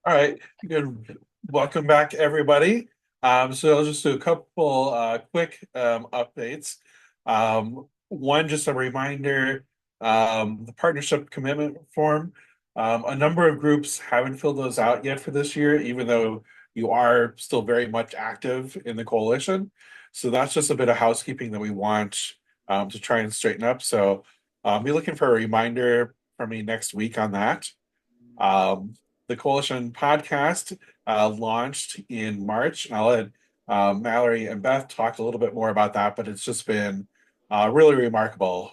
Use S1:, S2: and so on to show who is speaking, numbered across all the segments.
S1: All right, good. Welcome back, everybody. So I'll just do a couple quick updates. One, just a reminder, the partnership commitment form. A number of groups haven't filled those out yet for this year, even though you are still very much active in the coalition. So that's just a bit of housekeeping that we want to try and straighten up. So be looking for a reminder from me next week on that. Um, the Coalition podcast launched in March, and I'll let Mallory and Beth talk a little bit more about that. But it's just been really remarkable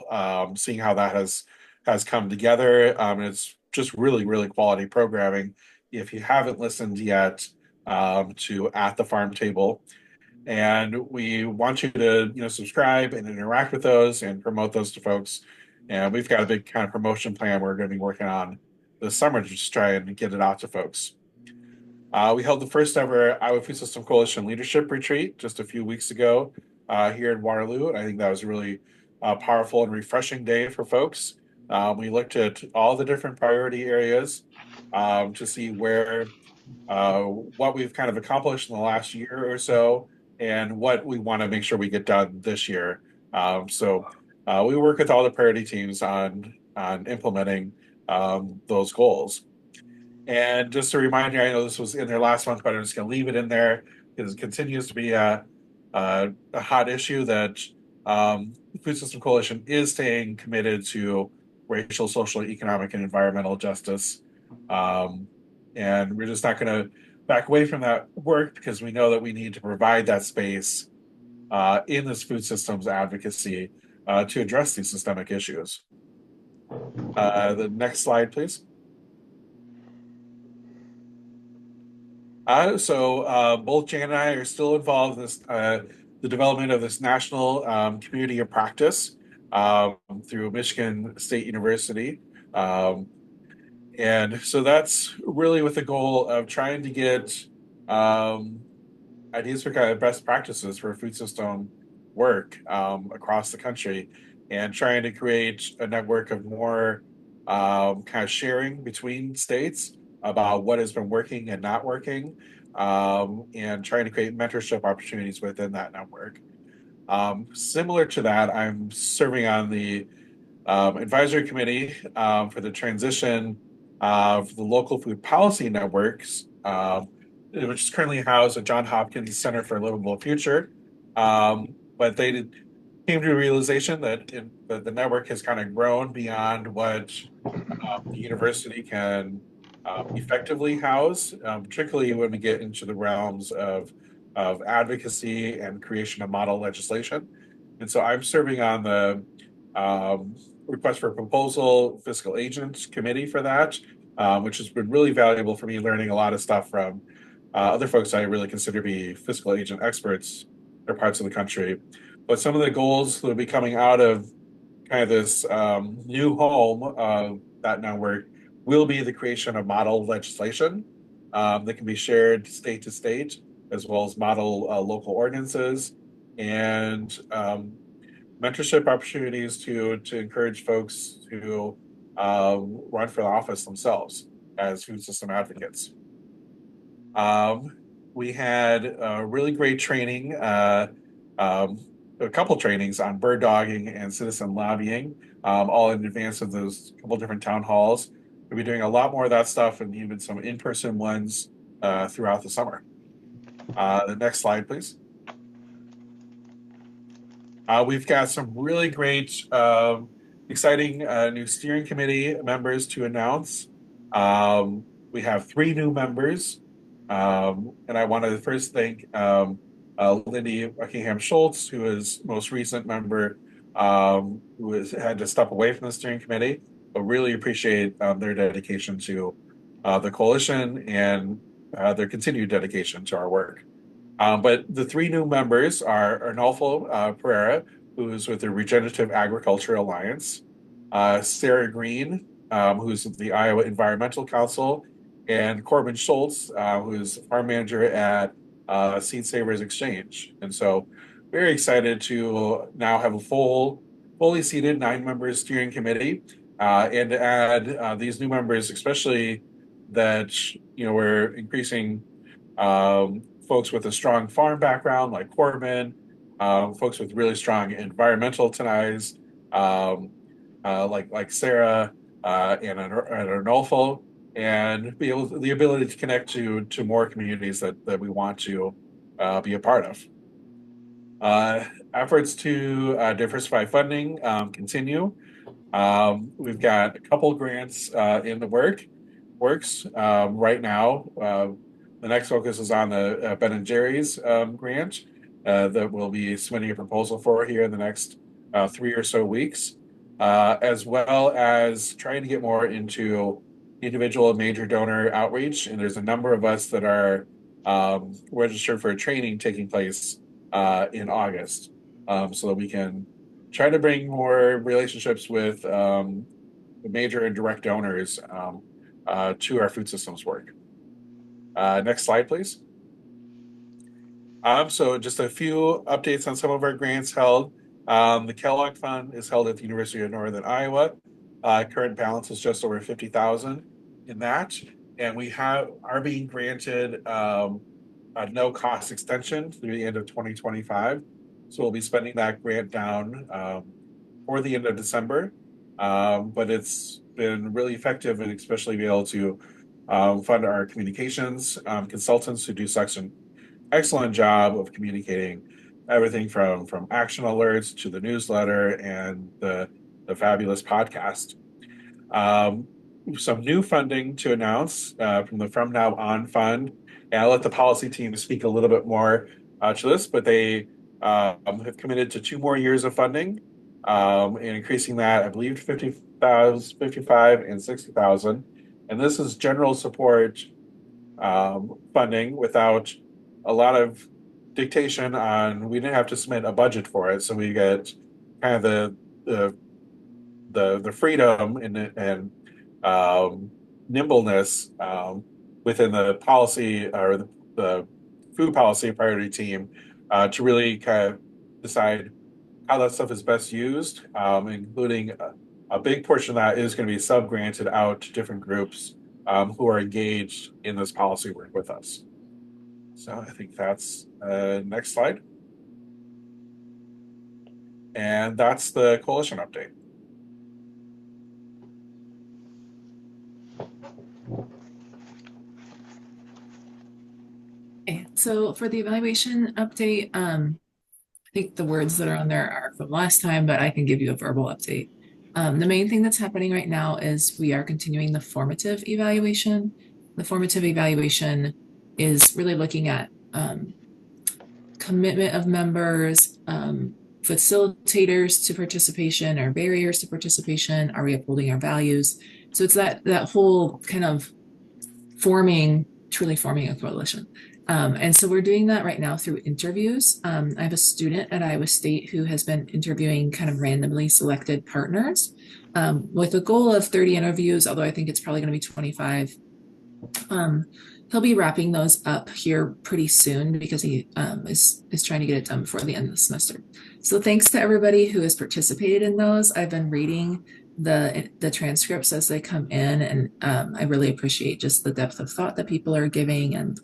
S1: seeing how that has come together. And it's just really, really quality programming. If you haven't listened yet to At the Farm Table, and we want you to subscribe and interact with those and promote those to folks. And we've got a big kind of promotion plan we're going to be working on this summer to just try and get it out to folks. We held the first ever Iowa Food System Coalition Leadership Retreat just a few weeks ago here in Waterloo, and I think that was a really powerful and refreshing day for folks. We looked at all the different priority areas to see what we've kind of accomplished in the last year or so, and what we want to make sure we get done this year. We work with all the priority teams on implementing those goals. And just a reminder, I know this was in there last month, but I'm just going to leave it in there because it continues to be a hot issue that the Food System Coalition is staying committed to racial, social, economic, and environmental justice. Um, and we're just not going to back away from that work because we know that we need to provide that space in this food systems advocacy to address these systemic issues. The next slide, please. Both Jan and I are still involved in the development of this national community of practice through Michigan State University. Um, and so that's really with the goal of trying to get um, ideas for kind of best practices for food system work across the country and trying to create a network of more kind of sharing between states about what has been working and not working, and trying to create mentorship opportunities within that network. Similar to that, I'm serving on the advisory committee for the transition of the local food policy networks, which is currently housed at Johns Hopkins Center for a Livable Future. But they came to a realization that the network has kind of grown beyond what the university can effectively house, particularly when we get into the realms of advocacy and creation of model legislation. And so I'm serving on the um, request for proposal fiscal agent committee for that, which has been really valuable for me learning a lot of stuff from other folks I really consider to be fiscal agent experts in parts of the country. But some of the goals that will be coming out of kind of this new home of that network will be the creation of model legislation that can be shared state to state, as well as model local ordinances and mentorship opportunities to encourage folks to run for the office themselves as food system advocates. Um, we had a really great training, um, a couple trainings on bird dogging and citizen lobbying, all in advance of those couple different town halls. We'll be doing a lot more of that stuff and even some in-person ones throughout the summer. The next slide, please. We've got some really great, exciting new steering committee members to announce. We have three new members, and I want to first thank Lindy Buckingham Schultz, who is most recent member, who has had to step away from the steering committee, but really appreciate their dedication to the coalition and their continued dedication to our work. But the three new members are Arnolfo Pereira, who is with the Regenerative Agriculture Alliance, Sarah Green, who's with the Iowa Environmental Council, and Corbin Schultz, who's farm manager at Seed Savers Exchange. And so, very excited to now have a fully seated 9 member steering committee, and to add these new members, especially that we're increasing folks with a strong farm background like Corbin, folks with really strong environmental ties like Sarah and Arnolfo, and the ability to connect to more communities that we want to be a part of. Efforts to diversify funding continue. We've got a couple grants in the works right now. The next focus is on the Ben and Jerry's grant that we'll be submitting a proposal for here in the next 3 or so weeks, as well as trying to get more into individual major donor outreach. And there's a number of us that are registered for a training taking place in August, so that we can try to bring more relationships with major and direct donors to our food systems work. Next slide, please. So just a few updates on some of our grants held. The Kellogg Fund is held at the University of Northern Iowa. Current balance is just over 50,000 in that, and we are being granted a no-cost extension through the end of 2025. So we'll be spending that grant down for the end of December. But it's been really effective, and especially be able to fund our communications consultants who do such an excellent job of communicating everything from action alerts to the newsletter and the fabulous podcast. Some new funding to announce from the From Now On Fund. And I'll let the policy team speak a little bit more to this, but they have committed to 2 more years of funding and increasing that, I believe, to 50,000, 55, and 60,000. And this is general support funding without a lot of dictation on. We didn't have to submit a budget for it, so we get kind of the freedom and nimbleness within the policy or the food policy priority team to really kind of decide how that stuff is best used, including a big portion of that is going to be sub-granted out to different groups who are engaged in this policy work with us. So I think that's next slide. And that's the coalition update.
S2: Okay, so for the evaluation update, I think the words that are on there are from last time, but I can give you a verbal update. The main thing that's happening right now is we are continuing the formative evaluation. The formative evaluation is really looking at commitment of members, facilitators to participation or barriers to participation. Are we upholding our values? So it's that whole kind of truly forming a coalition. And so we're doing that right now through interviews. I have a student at Iowa State who has been interviewing kind of randomly selected partners with a goal of 30 interviews, although I think it's probably going to be 25. He'll be wrapping those up here pretty soon because he is trying to get it done before the end of the semester. So thanks to everybody who has participated in those. I've been reading the transcripts as they come in, and I really appreciate just the depth of thought that people are giving and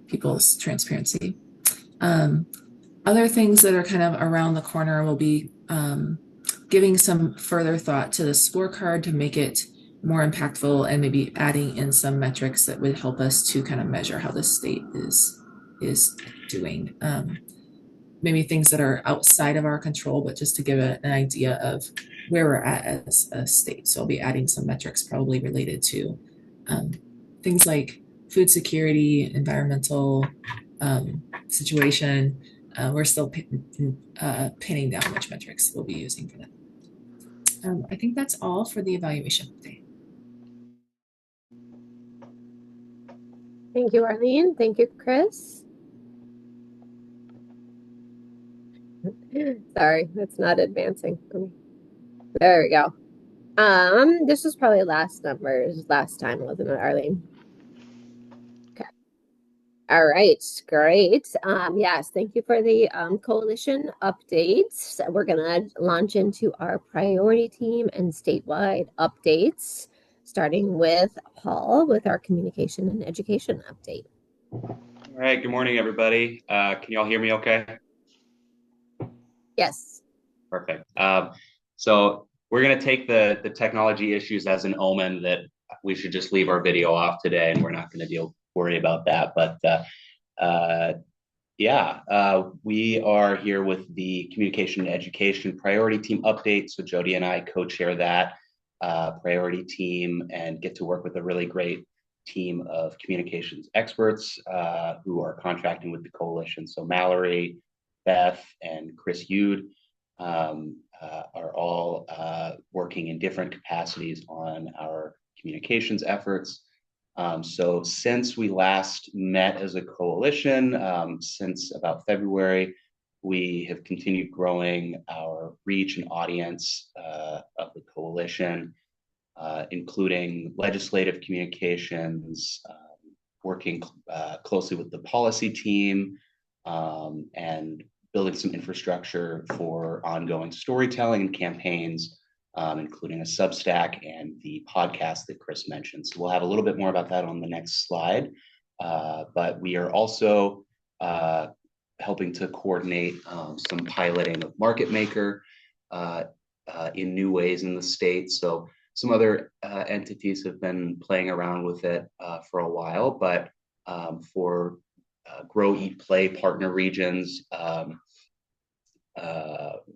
S2: people's transparency. Other things that are kind of around the corner will be giving some further thought to the scorecard to make it more impactful, and maybe adding in some metrics that would help us to kind of measure how the state is doing. Maybe things that are outside of our control, but just to give an idea of where we're at as a state. So I'll be adding some metrics probably related to things like food security, environmental situation. We're still pinning down which metrics we'll be using for that. I think that's all for the evaluation update.
S3: Thank you, Arlene. Thank you, Chris. Sorry, it's not advancing for me. There we go. This was probably last time, wasn't it, Arlene? Okay. All right, great. Yes, thank you for the coalition updates. We're gonna launch into our priority team and statewide updates. starting with Paul with our communication and education update.
S4: All right, good morning, everybody. Can you all hear me okay?
S3: Yes.
S4: Perfect. So we're going to take the technology issues as an omen that we should just leave our video off today, and we're not going to worry about that. But we are here with the Communication and Education Priority Team update. So Jody and I co-chair that priority team and get to work with a really great team of communications experts who are contracting with the coalition. So Mallory, Beth, and Chris Yude are all working in different capacities on our communications efforts. So since we last met as a coalition, since about February, we have continued growing our reach and audience of the coalition, including legislative communications, working closely with the policy team, and building some infrastructure for ongoing storytelling and campaigns, including a Substack and the podcast that Chris mentioned. So we'll have a little bit more about that on the next slide. But we are also helping to coordinate some piloting of Market Maker in new ways in the state. So some other entities have been playing around with it for a while, but for Grow, Eat, Play partner regions,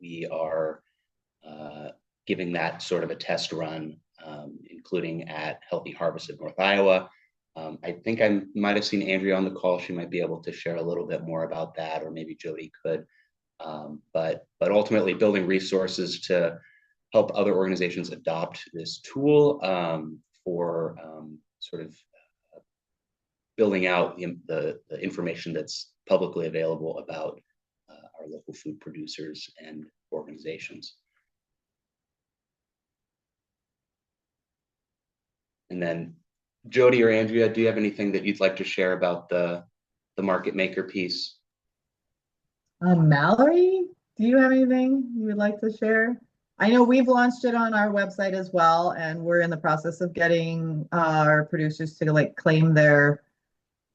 S4: we are giving that sort of a test run, including at Healthy Harvest of North Iowa. I think I might have seen Andrea on the call. She might be able to share a little bit more about that, or maybe Jody could. But ultimately building resources to help other organizations adopt this tool for sort of building out the information that's publicly available about our local food producers and organizations. And then Jody or Andrea, do you have anything that you'd like to share about the Market Maker piece?
S5: Mallory, do you have anything you would like to share? I know we've launched it on our website as well, and we're in the process of getting our producers to claim their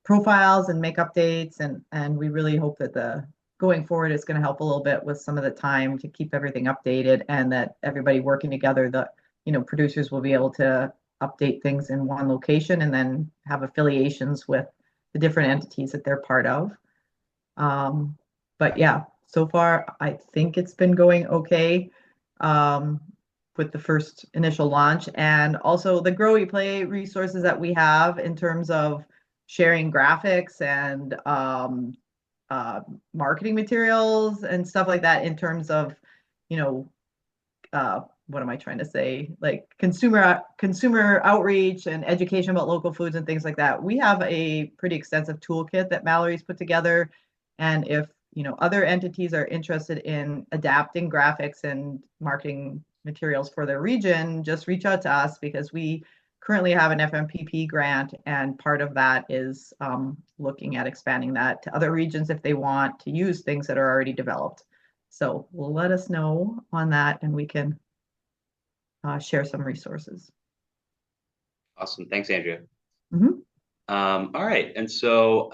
S5: profiles and make updates, and we really hope that going forward is going to help a little bit with some of the time to keep everything updated, and that everybody working together, producers will be able to update things in one location and then have affiliations with the different entities that they're part of. But yeah, so far I think it's been going okay with the first initial launch, and also the Grow, Eat, Play resources that we have in terms of sharing graphics and marketing materials and stuff like that, in terms of, what am I trying to say? Like consumer outreach and education about local foods and things like that. We have a pretty extensive toolkit that Mallory's put together. And if, other entities are interested in adapting graphics and marketing materials for their region, just reach out to us, because we currently have an FMPP grant, and part of that is looking at expanding that to other regions if they want to use things that are already developed. So let us know on that, and we can share some resources.
S4: Awesome. Thanks, Andrea.
S5: Mm-hmm.
S4: All right. And so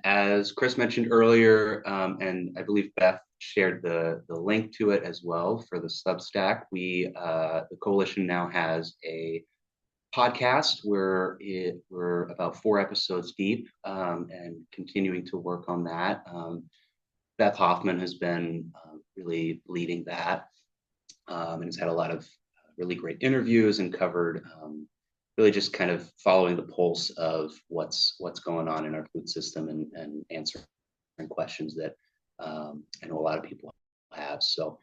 S4: as Chris mentioned earlier, and I believe Beth shared the link to it as well for the Substack, the coalition now has a podcast where we're about 4 episodes deep and continuing to work on that. Beth Hoffman has been really leading that and has had a lot of really great interviews and covered really just kind of following the pulse of what's going on in our food system and answering questions that I know a lot of people have. So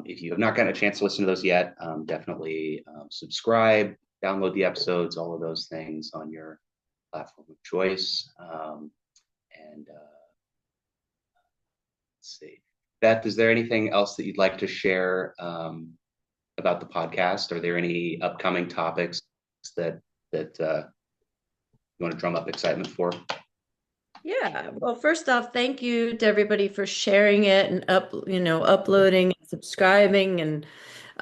S4: if you have not gotten a chance to listen to those yet, definitely subscribe, download the episodes, all of those things on your platform of choice. And let's see. Beth, is there anything else that you'd like to share about the podcast? Are there any upcoming topics that you want to drum up excitement for?
S6: Yeah, well, first off, thank you to everybody for sharing it and uploading and subscribing, and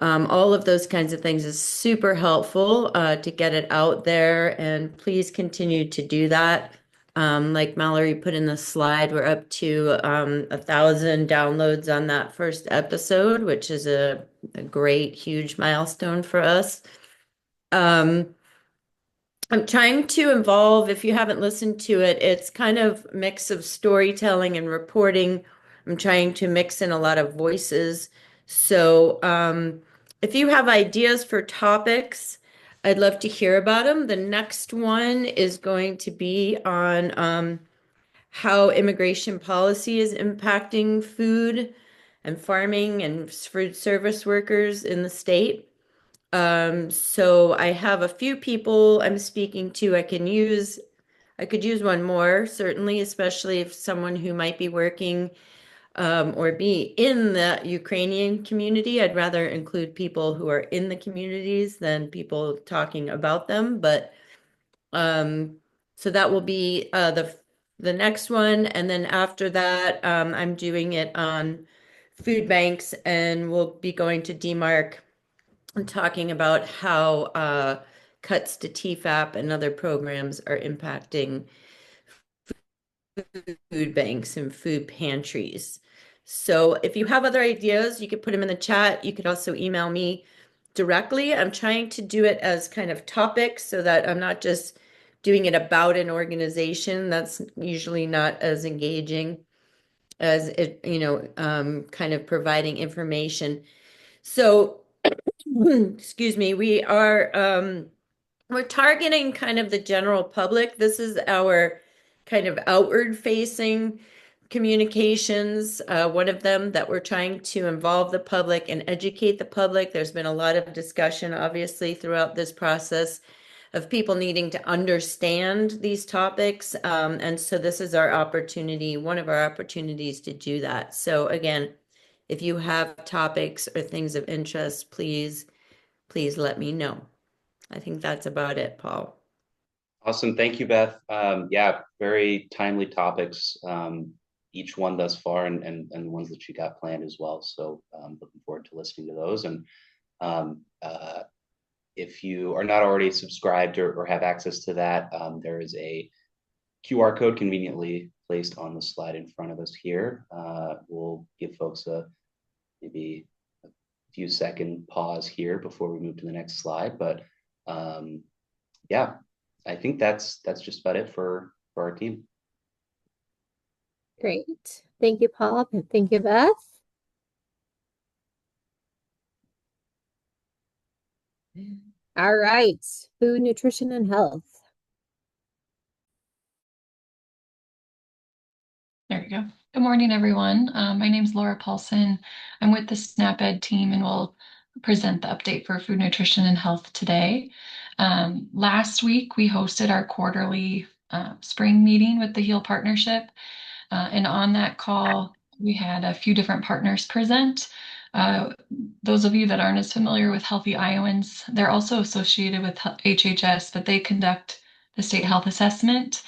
S6: All of those kinds of things is super helpful to get it out there, and please continue to do that. Like Mallory put in the slide, we're up to 1,000 downloads on that first episode, which is a great, huge milestone for us. I'm trying to involve, if you haven't listened to it, it's kind of mix of storytelling and reporting. I'm trying to mix in a lot of voices. So if you have ideas for topics, I'd love to hear about them. The next one is going to be on how immigration policy is impacting food and farming and food service workers in the state. So I have a few people I'm speaking to. I could use one more, certainly, especially if someone who might be working or be in the Ukrainian community. I'd rather include people who are in the communities than people talking about them. But so that will be the next one, and then after that, I'm doing it on food banks, and we'll be going to DMARC and talking about how cuts to TFAP and other programs are impacting food banks and food pantries. So if you have other ideas, you could put them in the chat. You could also email me directly. I'm trying to do it as kind of topics so that I'm not just doing it about an organization. That's usually not as engaging as it, kind of providing information. So, excuse me, we're targeting kind of the general public. This is our kind of outward facing communications. One of them that we're trying to involve the public and educate the public. There's been a lot of discussion, obviously, throughout this process of people needing to understand these topics. And so this is our opportunity, one of our opportunities to do that. So again, if you have topics or things of interest, please let me know. I think that's about it, Paul.
S4: Awesome. Thank you, Beth. Yeah, very timely topics, each one thus far, and the ones that you got planned as well. So looking forward to listening to those. And if you are not already subscribed or have access to that, there is a QR code conveniently placed on the slide in front of us here. We'll give folks maybe a few second pause here before we move to the next slide. But yeah, I think that's just about it for our team.
S3: Great. Thank you, Paul. And thank you, Beth. All right. Food, nutrition, and health.
S7: There we go. Good morning, everyone. My name is Laura Paulson. I'm with the SNAP-Ed team and will present the update for food, nutrition, and health today. Last week, we hosted our quarterly spring meeting with the HEAL Partnership. And on that call, we had a few different partners present. Those of you that aren't as familiar with Healthy Iowans, they're also associated with HHS, but they conduct the state health assessment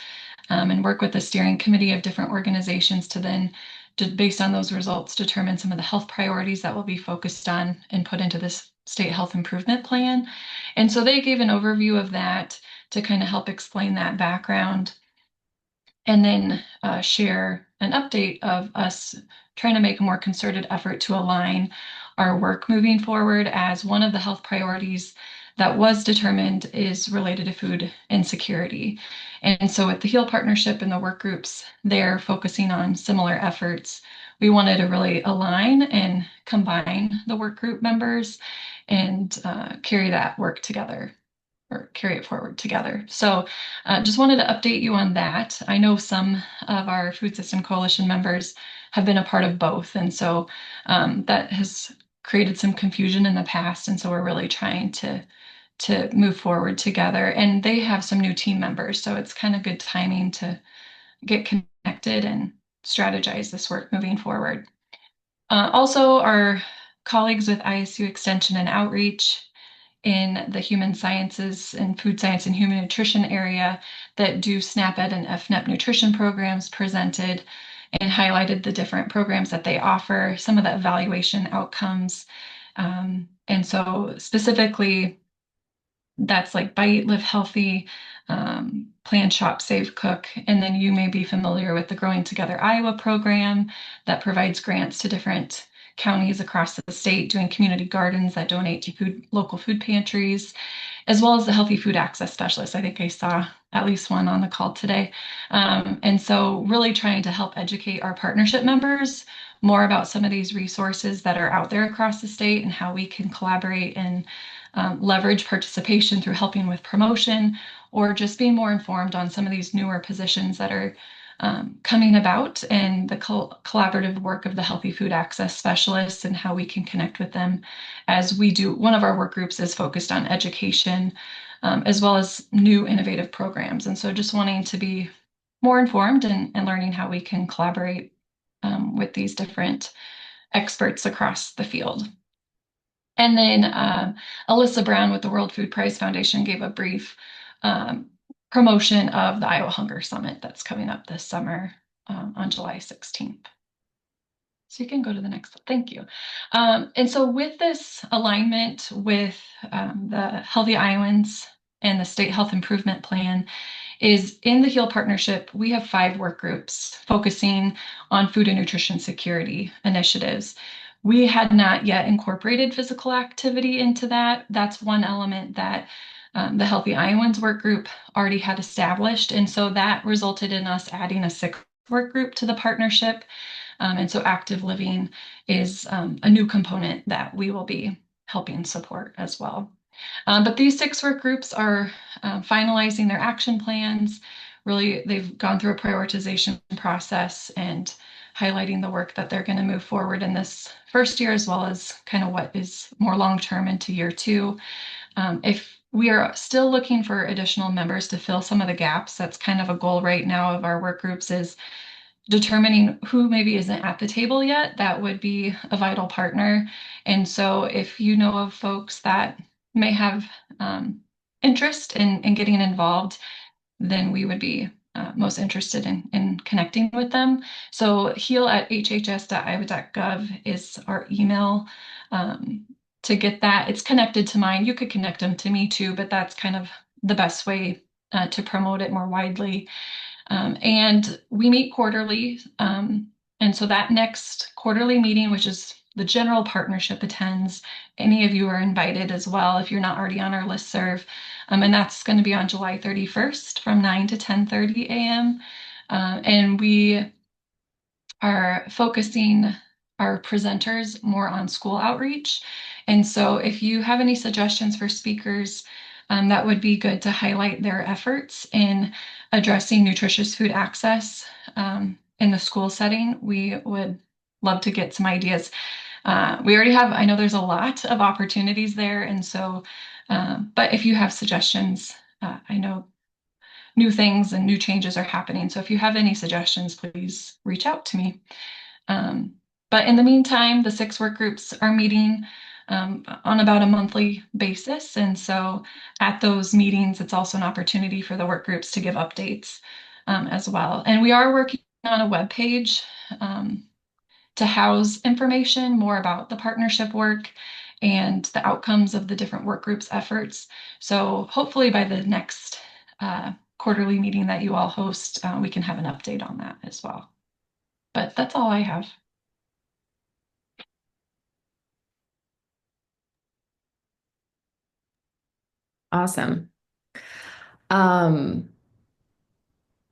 S7: and work with the steering committee of different organizations to then, based on those results, determine some of the health priorities that will be focused on and put into this state health improvement plan. And so they gave an overview of that to kind of help explain that background, and then share an update of us trying to make a more concerted effort to align our work moving forward, as one of the health priorities that was determined is related to food insecurity. And so with the HEAL Partnership and the work groups, they're focusing on similar efforts. We wanted to really align and combine the work group members and carry that work together, or carry it forward together. So just wanted to update you on that. I know some of our Food System Coalition members have been a part of both. And so that has created some confusion in the past. And so we're really trying to move forward together. And they have some new team members. So it's kind of good timing to get connected and strategize this work moving forward. Also, our colleagues with ISU Extension and Outreach in the human sciences and food science and human nutrition area that do SNAP-Ed and FNEP nutrition programs presented and highlighted the different programs that they offer, some of the evaluation outcomes, And so specifically, that's like Bite, Live Healthy, Plan, Shop, Save, Cook. And then you may be familiar with the Growing Together Iowa program that provides grants to different counties across the state doing community gardens that donate to local food pantries, as well as the Healthy Food Access Specialist. I think I saw at least one on the call today. And so really trying to help educate our partnership members more about some of these resources that are out there across the state and how we can collaborate and leverage participation through helping with promotion, or just being more informed on some of these newer positions that are coming about, and the collaborative work of the Healthy Food Access Specialists and how we can connect with them as we do. One of our work groups is focused on education, as well as new innovative programs. And so just wanting to be more informed and learning how we can collaborate with these different experts across the field. And then Alyssa Brown with the World Food Prize Foundation gave a brief promotion of the Iowa Hunger Summit that's coming up this summer on July 16th. So you can go to the next slide. Thank you. And so with this alignment with the Healthy Iowans and the State Health Improvement Plan, is in the HEAL partnership, we have 5 work groups focusing on food and nutrition security initiatives. We had not yet incorporated physical activity into that. That's one element that the Healthy Iowans work group already had established. And so that resulted in us adding a 6th work group to the partnership. And so active living is a new component that we will be helping support as well. But these 6 work groups are finalizing their action plans. Really, they've gone through a prioritization process and highlighting the work that they're going to move forward in this first year, as well as kind of what is more long-term into year 2. If we are still looking for additional members to fill some of the gaps, that's kind of a goal right now of our work groups, is determining who maybe isn't at the table yet. That would be a vital partner. And so if you know of folks that may have interest in getting involved, then we would be most interested in connecting with them. So heal@hhs.iowa.gov is our email to get that. It's connected to mine. You could connect them to me too, but that's kind of the best way to promote it more widely. And we meet quarterly. And so that next quarterly meeting, which is the general partnership attends, any of you are invited as well if you're not already on our listserv. And that's going to be on July 31st from 9 to 10:30 a.m. And we are focusing our presenters more on school outreach. And so if you have any suggestions for speakers, that would be good to highlight their efforts in addressing nutritious food access in the school setting. We would love to get some ideas. We already have, I know there's a lot of opportunities there. And so, but if you have suggestions, I know new things and new changes are happening. So if you have any suggestions, please reach out to me. But in the meantime, the 6 work groups are meeting on about a monthly basis. And so at those meetings, it's also an opportunity for the work groups to give updates as well. And we are working on a webpage to house information more about the partnership work and the outcomes of the different work groups' efforts. So hopefully by the next quarterly meeting that you all host, we can have an update on that as well. But that's all I have.
S8: Awesome.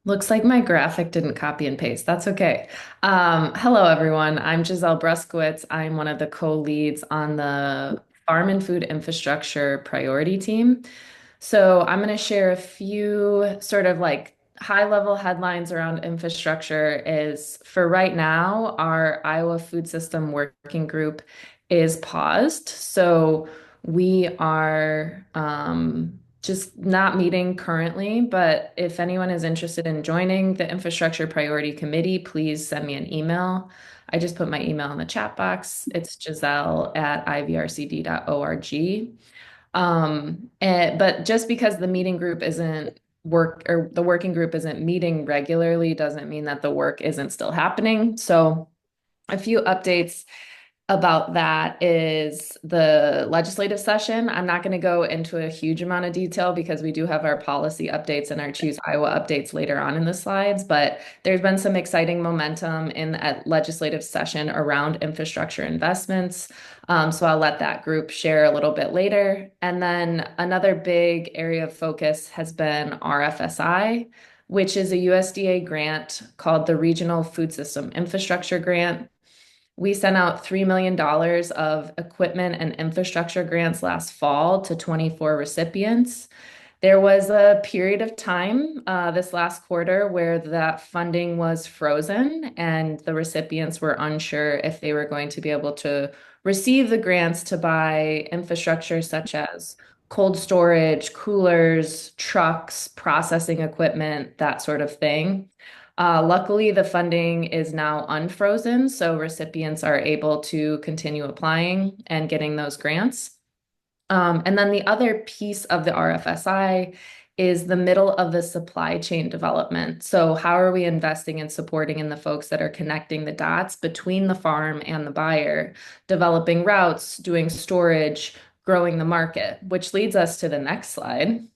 S8: Looks like my graphic didn't copy and paste. That's okay. Hello, everyone. I'm Giselle Bruskowitz. I'm one of the co-leads on the Farm and Food Infrastructure Priority Team. So I'm going to share a few sort of like high-level headlines around infrastructure. Is for right now, our Iowa Food System Working Group is paused. So we are just not meeting currently, but if anyone is interested in joining the Infrastructure Priority Committee, please send me an email. I just put my email in the chat box. It's giselle@ivrcd.org. But just because the meeting group isn't the working group isn't meeting regularly doesn't mean that the work isn't still happening. So a few updates. about that is the legislative session. I'm not going to go into a huge amount of detail because we do have our policy updates and our Choose Iowa updates later on in the slides, but there's been some exciting momentum in the legislative session around infrastructure investments. So I'll let that group share a little bit later. And then another big area of focus has been RFSI, which is a USDA grant called the Regional Food System Infrastructure Grant. We sent out $3 million of equipment and infrastructure grants last fall to 24 recipients. There was a period of time this last quarter where that funding was frozen and the recipients were unsure if they were going to be able to receive the grants to buy infrastructure such as cold storage, coolers, trucks, processing equipment, that sort of thing. Luckily, the funding is now unfrozen, so recipients are able to continue applying and getting those grants. And then the other piece of the RFSI is the middle of the supply chain development. So how are we investing and supporting in the folks that are connecting the dots between the farm and the buyer, developing routes, doing storage, growing the market, which leads us to the next slide,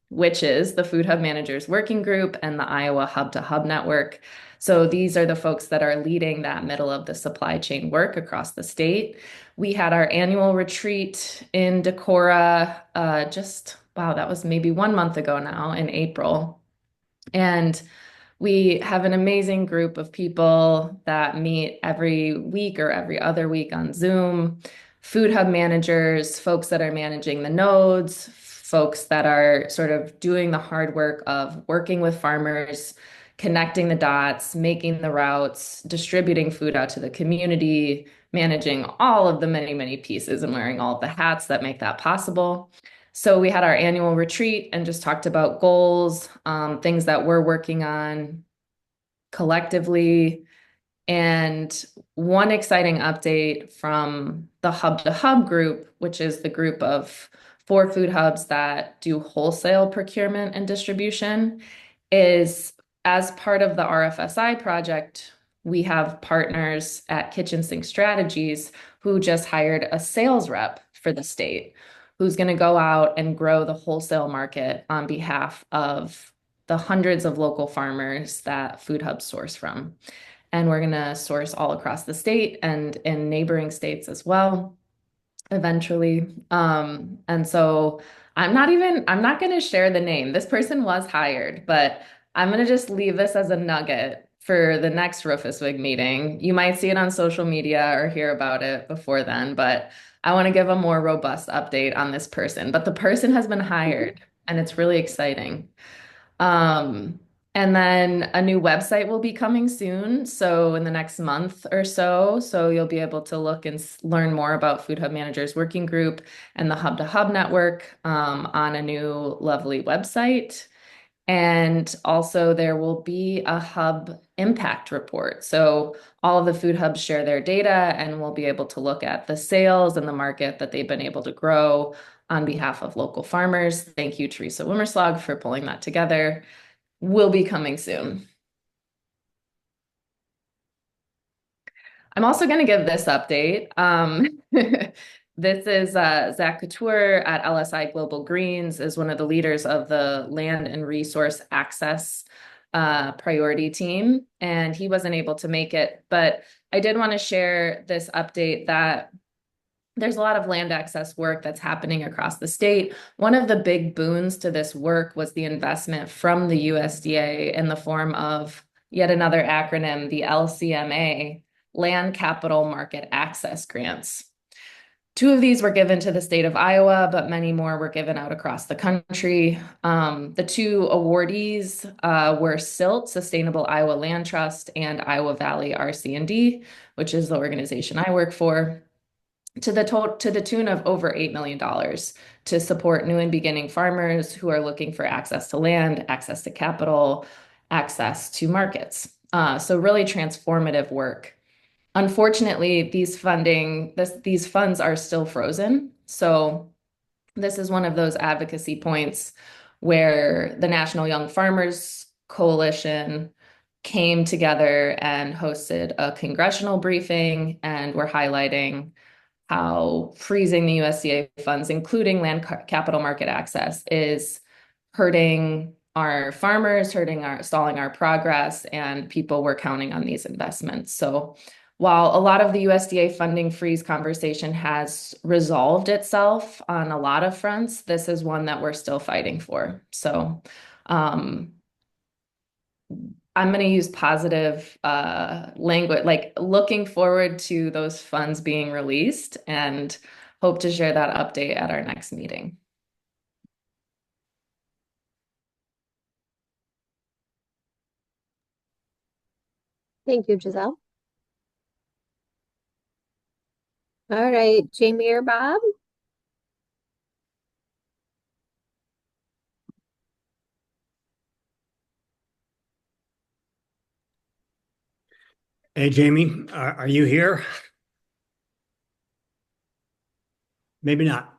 S8: which is the Food Hub Managers Working Group and the Iowa Hub to Hub Network. So these are the folks that are leading that middle of the supply chain work across the state. We had our annual retreat in Decorah wow, that was maybe 1 month ago now in April. And we have an amazing group of people that meet every week or every other week on Zoom. Food Hub managers, folks that are managing the nodes, folks that are sort of doing the hard work of working with farmers, connecting the dots, making the routes, distributing food out to the community, managing all of the many, many pieces and wearing all of the hats that make that possible. So we had our annual retreat and just talked about goals, things that we're working on collectively. And one exciting update from the Hub to Hub group, which is the group of 4 food hubs that do wholesale procurement and distribution, is as part of the RFSI project, we have partners at Kitchen Sink Strategies who just hired a sales rep for the state who's going to go out and grow the wholesale market on behalf of the hundreds of local farmers that food hubs source from. And we're going to source all across the state and in neighboring states as well, eventually. And so I'm not going to share the name. This person was hired, but I'm going to just leave this as a nugget for the next RFSWG meeting. You might see it on social media or hear about it before then, but I want to give a more robust update on this person. But the person has been hired, and it's really exciting. And then a new website will be coming soon. So in the next month or so. So you'll be able to look and learn more about Food Hub Managers Working Group and the Hub to Hub Network on a new lovely website. And also there will be a hub impact report. So all of the food hubs share their data and we'll be able to look at the sales and the market that they've been able to grow on behalf of local farmers. Thank you, Teresa Wimmerslag, for pulling that together. Will be coming soon. I'm also going to give this update. This is Zach Couture at LSI Global Greens, is one of the leaders of the Land and Resource Access Priority Team, and he wasn't able to make it. But I did want to share this update that there's a lot of land access work that's happening across the state. One of the big boons to this work was the investment from the USDA in the form of yet another acronym, the LCMA, Land Capital Market Access Grants. 2 of these were given to the state of Iowa, but many more were given out across the country. The 2 awardees were SILT, Sustainable Iowa Land Trust, and Iowa Valley RC&D, which is the organization I work for, to the tune of over $8 million to support new and beginning farmers who are looking for access to land, access to capital, access to markets. So really transformative work. Unfortunately, these funds are still frozen. So this is one of those advocacy points where the National Young Farmers Coalition came together and hosted a congressional briefing, and we're highlighting how freezing the USDA funds, including land capital market access, is hurting our farmers, stalling our progress, and people were counting on these investments. So while a lot of the USDA funding freeze conversation has resolved itself on a lot of fronts, this is one that we're still fighting for. So I'm going to use positive language, like looking forward to those funds being released, and hope to share that update at our next meeting.
S3: Thank you, Giselle. All right, Jamie or Bob?
S9: Hey, Jamie, are you here? Maybe not.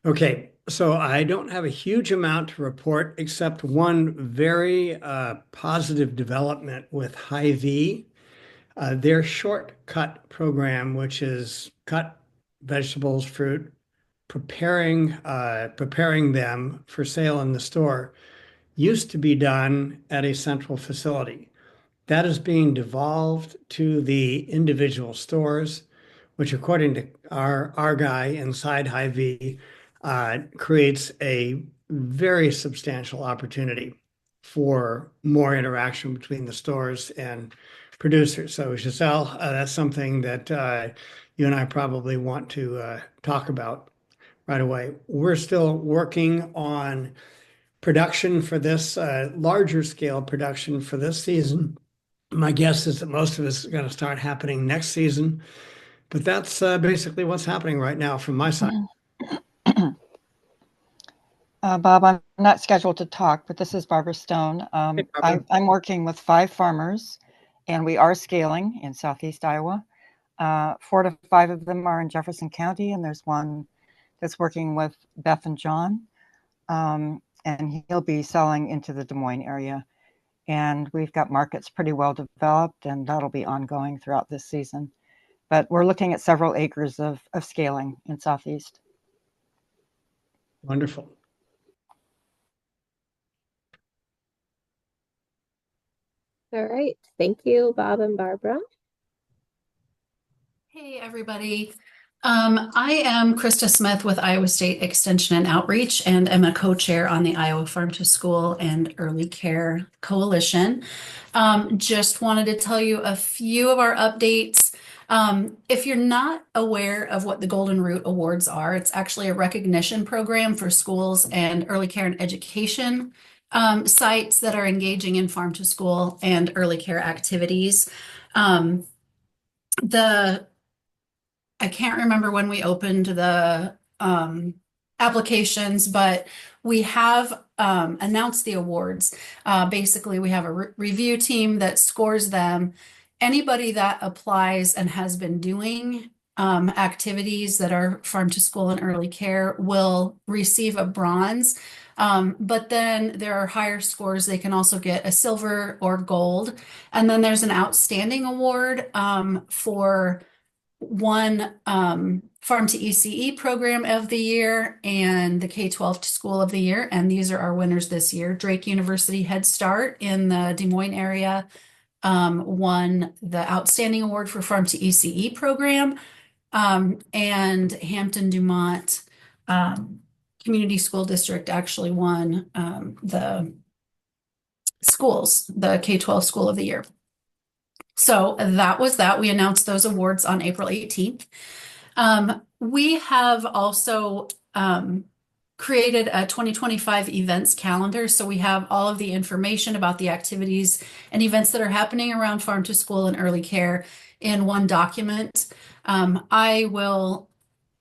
S9: Okay, so I don't have a huge amount to report except one very positive development with Hy-Vee. Their shortcut program, which is cut vegetables, fruit, preparing them for sale in the store, used to be done at a central facility. That is being devolved to the individual stores, which, according to our guy inside Hy-Vee, creates a very substantial opportunity for more interaction between the stores and producers. So, Giselle, that's something that you and I probably want to talk about right away. We're still working on production for this, larger scale production for this season. My guess is that most of it's going to start happening next season, but that's basically what's happening right now from my side.
S10: Bob, I'm not scheduled to talk, but this is Barbara Stone.
S9: Hey, Barbara.
S10: I'm working with 5 farmers, and we are scaling in Southeast Iowa. 4 to 5 of them are in Jefferson County, and there's one that's working with Beth and John, and he'll be selling into the Des Moines area. And we've got markets pretty well developed, and that'll be ongoing throughout this season. But we're looking at several acres of scaling in Southeast.
S9: Wonderful.
S3: All right, thank you, Bob and Barbara.
S11: Hey, everybody. I am Krista Smith with Iowa State Extension and Outreach, and am a co-chair on the Iowa Farm to School and Early Care Coalition. Just wanted to tell you a few of our updates. If you're not aware of what the Golden Root Awards are, it's actually a recognition program for schools and early care and education sites that are engaging in farm to school and early care activities. I can't remember when we opened the applications, but we have announced the awards. Basically, we have a review team that scores them. Anybody that applies and has been doing activities that are farm to school and early care will receive a bronze. But then there are higher scores. They can also get a silver or gold. And then there's an outstanding award for one Farm to ECE program of the year and the K-12 School of the Year. And these are our winners this year. Drake University Head Start in the Des Moines area won the Outstanding Award for Farm to ECE program. And Hampton Dumont Community School District actually won the K-12 School of the Year. So that was that. We announced those awards on April 18th. We have also created a 2025 events calendar. So we have all of the information about the activities and events that are happening around farm to school and early care in one document. I will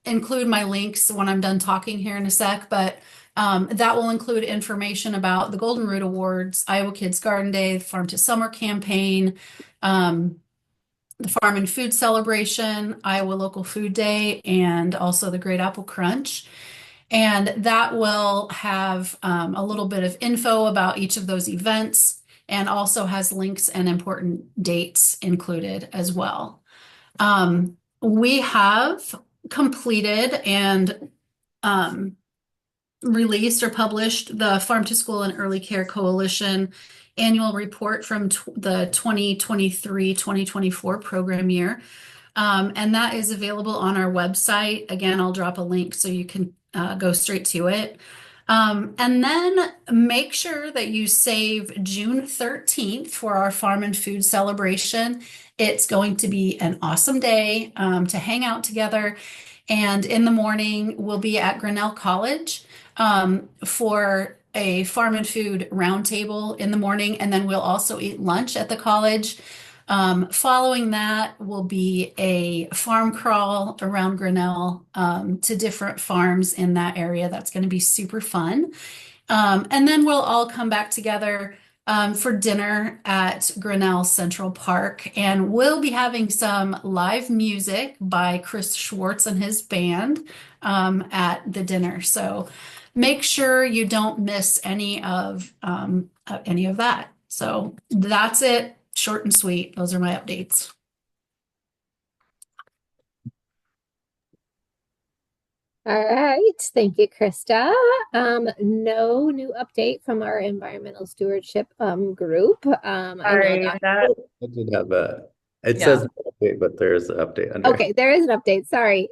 S11: include my links when I'm done talking here in a sec, but that will include information about the Golden Root Awards, Iowa Kids Garden Day, the Farm to Summer campaign, the Farm and Food Celebration, Iowa Local Food Day, and also the Great Apple Crunch. And that will have a little bit of info about each of those events. and also has links and important dates included as well. We have completed and released or published the Farm to School and Early Care Coalition annual report from the 2023-2024 program year. And that is available on our website. Again, I'll drop a link so you can go straight to it. And then make sure that you save June 13th for our Farm and Food celebration. It's going to be an awesome day to hang out together. And in the morning, we'll be at Grinnell College for a Farm and Food roundtable in the morning. And then we'll also eat lunch at the college. Following that will be a farm crawl around Grinnell to different farms in that area. That's going to be super fun. And then we'll all come back together for dinner at Grinnell Central Park. And we'll be having some live music by Chris Schwartz and his band at the dinner. So make sure you don't miss any of that. So that's it. Short and sweet. Those are my updates.
S3: All right. Thank you, Krista. No new update from our environmental stewardship group. I know
S6: Sorry,
S3: that.
S12: I did have it
S8: Yeah.
S12: says no update, but there's an update under.
S3: Okay, there is an update. Sorry.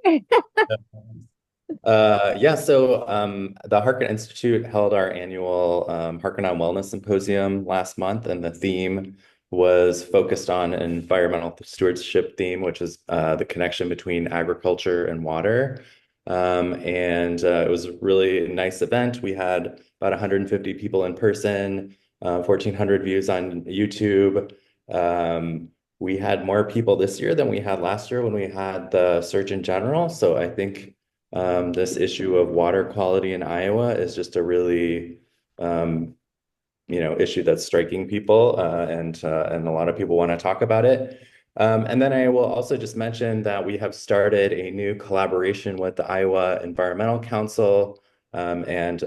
S12: Yeah, so the Harkin Institute held our annual Harkin on Wellness Symposium last month, and the theme was focused on an environmental stewardship theme, which is the connection between agriculture and water. It was a really nice event. We had about 150 people in person, 1,400 views on YouTube. We had more people this year than we had last year when we had the Surgeon General. So I think this issue of water quality in Iowa is just a really issue that's striking people, and a lot of people want to talk about it. And then I will also just mention that we have started a new collaboration with the Iowa Environmental Council. And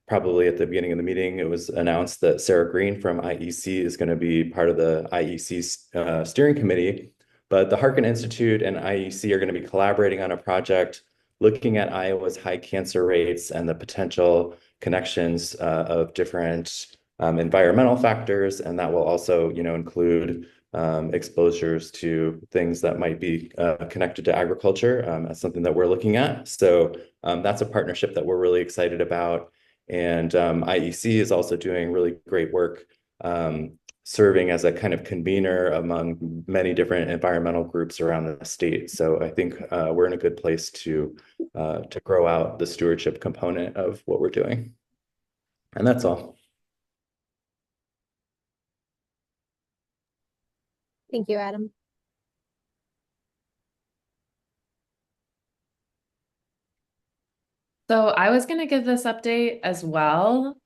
S12: probably at the beginning of the meeting, it was announced that Sarah Green from IEC is going to be part of the IEC steering committee. But the Harkin Institute and IEC are going to be collaborating on a project looking at Iowa's high cancer rates and the potential connections of different environmental factors. And that will also, include exposures to things that might be connected to agriculture as something that we're looking at. So that's a partnership that we're really excited about. And IEC is also doing really great work serving as a kind of convener among many different environmental groups around the state. So I think we're in a good place to grow out the stewardship component of what we're doing. And that's all.
S3: Thank you, Adam.
S8: So I was going to give this update as well.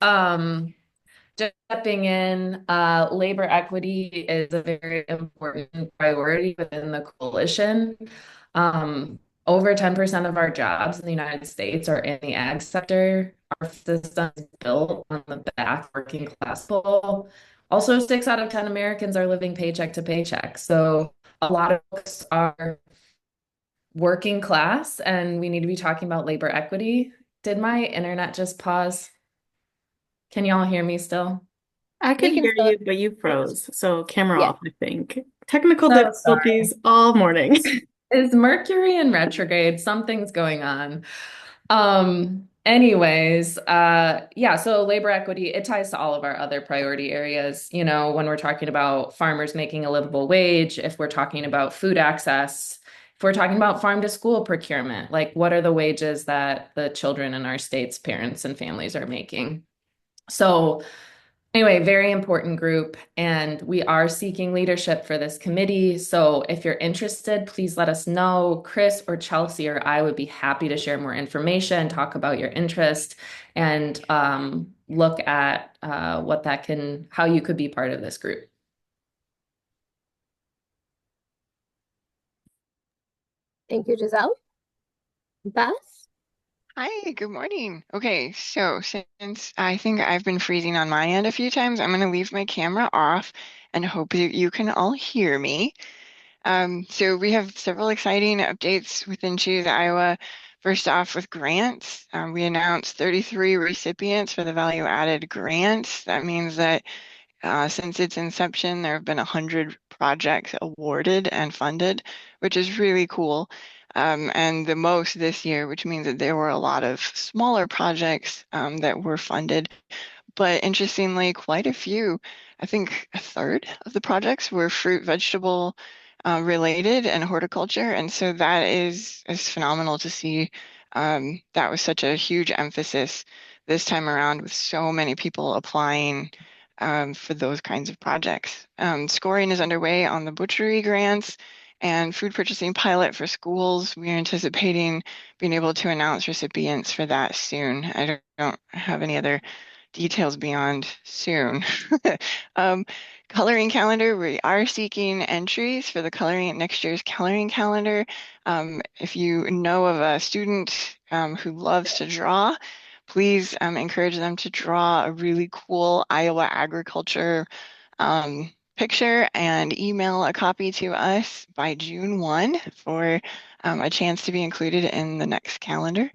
S8: Just stepping in, labor equity is a very important priority within the coalition. Over 10% of our jobs in the United States are in the ag sector. Our system is built on the back of working class people. Also, 6 out of 10 Americans are living paycheck to paycheck. So a lot of folks are working class, and we need to be talking about labor equity. Did my internet just pause? Can y'all hear me still?
S13: I could
S3: can
S13: hear
S3: still-
S13: you, but you froze. So camera
S3: Yeah.
S13: off, I think. Technical
S8: So
S13: difficulties all morning.
S8: Is Mercury in retrograde? Something's going on. Anyways, yeah, so labor equity, it ties to all of our other priority areas. When we're talking about farmers making a livable wage, if we're talking about food access, if we're talking about farm to school procurement, like what are the wages that the children in our state's parents and families are making? So anyway, very important group, and we are seeking leadership for this committee. So if you're interested, please let us know. Chris or Chelsea or I would be happy to share more information, talk about your interest, and look at how you could be part of this group.
S3: Thank you, Giselle. Beth?
S14: Hi, good morning. Okay, so since I think I've been freezing on my end a few times, I'm going to leave my camera off and hope that you can all hear me. So we have several exciting updates within Choose Iowa. First off, with grants, we announced 33 recipients for the value added grants. That means that since its inception, there have been 100 projects awarded and funded, which is really cool. And the most this year, which means that there were a lot of smaller projects that were funded. But interestingly, quite a few, I think a third of the projects were fruit, vegetable related and horticulture. And so that is phenomenal to see. That was such a huge emphasis this time around with so many people applying for those kinds of projects. Scoring is underway on the butchery grants and food purchasing pilot for schools. We are anticipating being able to announce recipients for that soon. I don't have any other details beyond soon. Coloring calendar, we are seeking entries for the next year's coloring calendar. If you know of a student who loves to draw, please encourage them to draw a really cool Iowa agriculture picture and email a copy to us by June 1 for a chance to be included in the next calendar.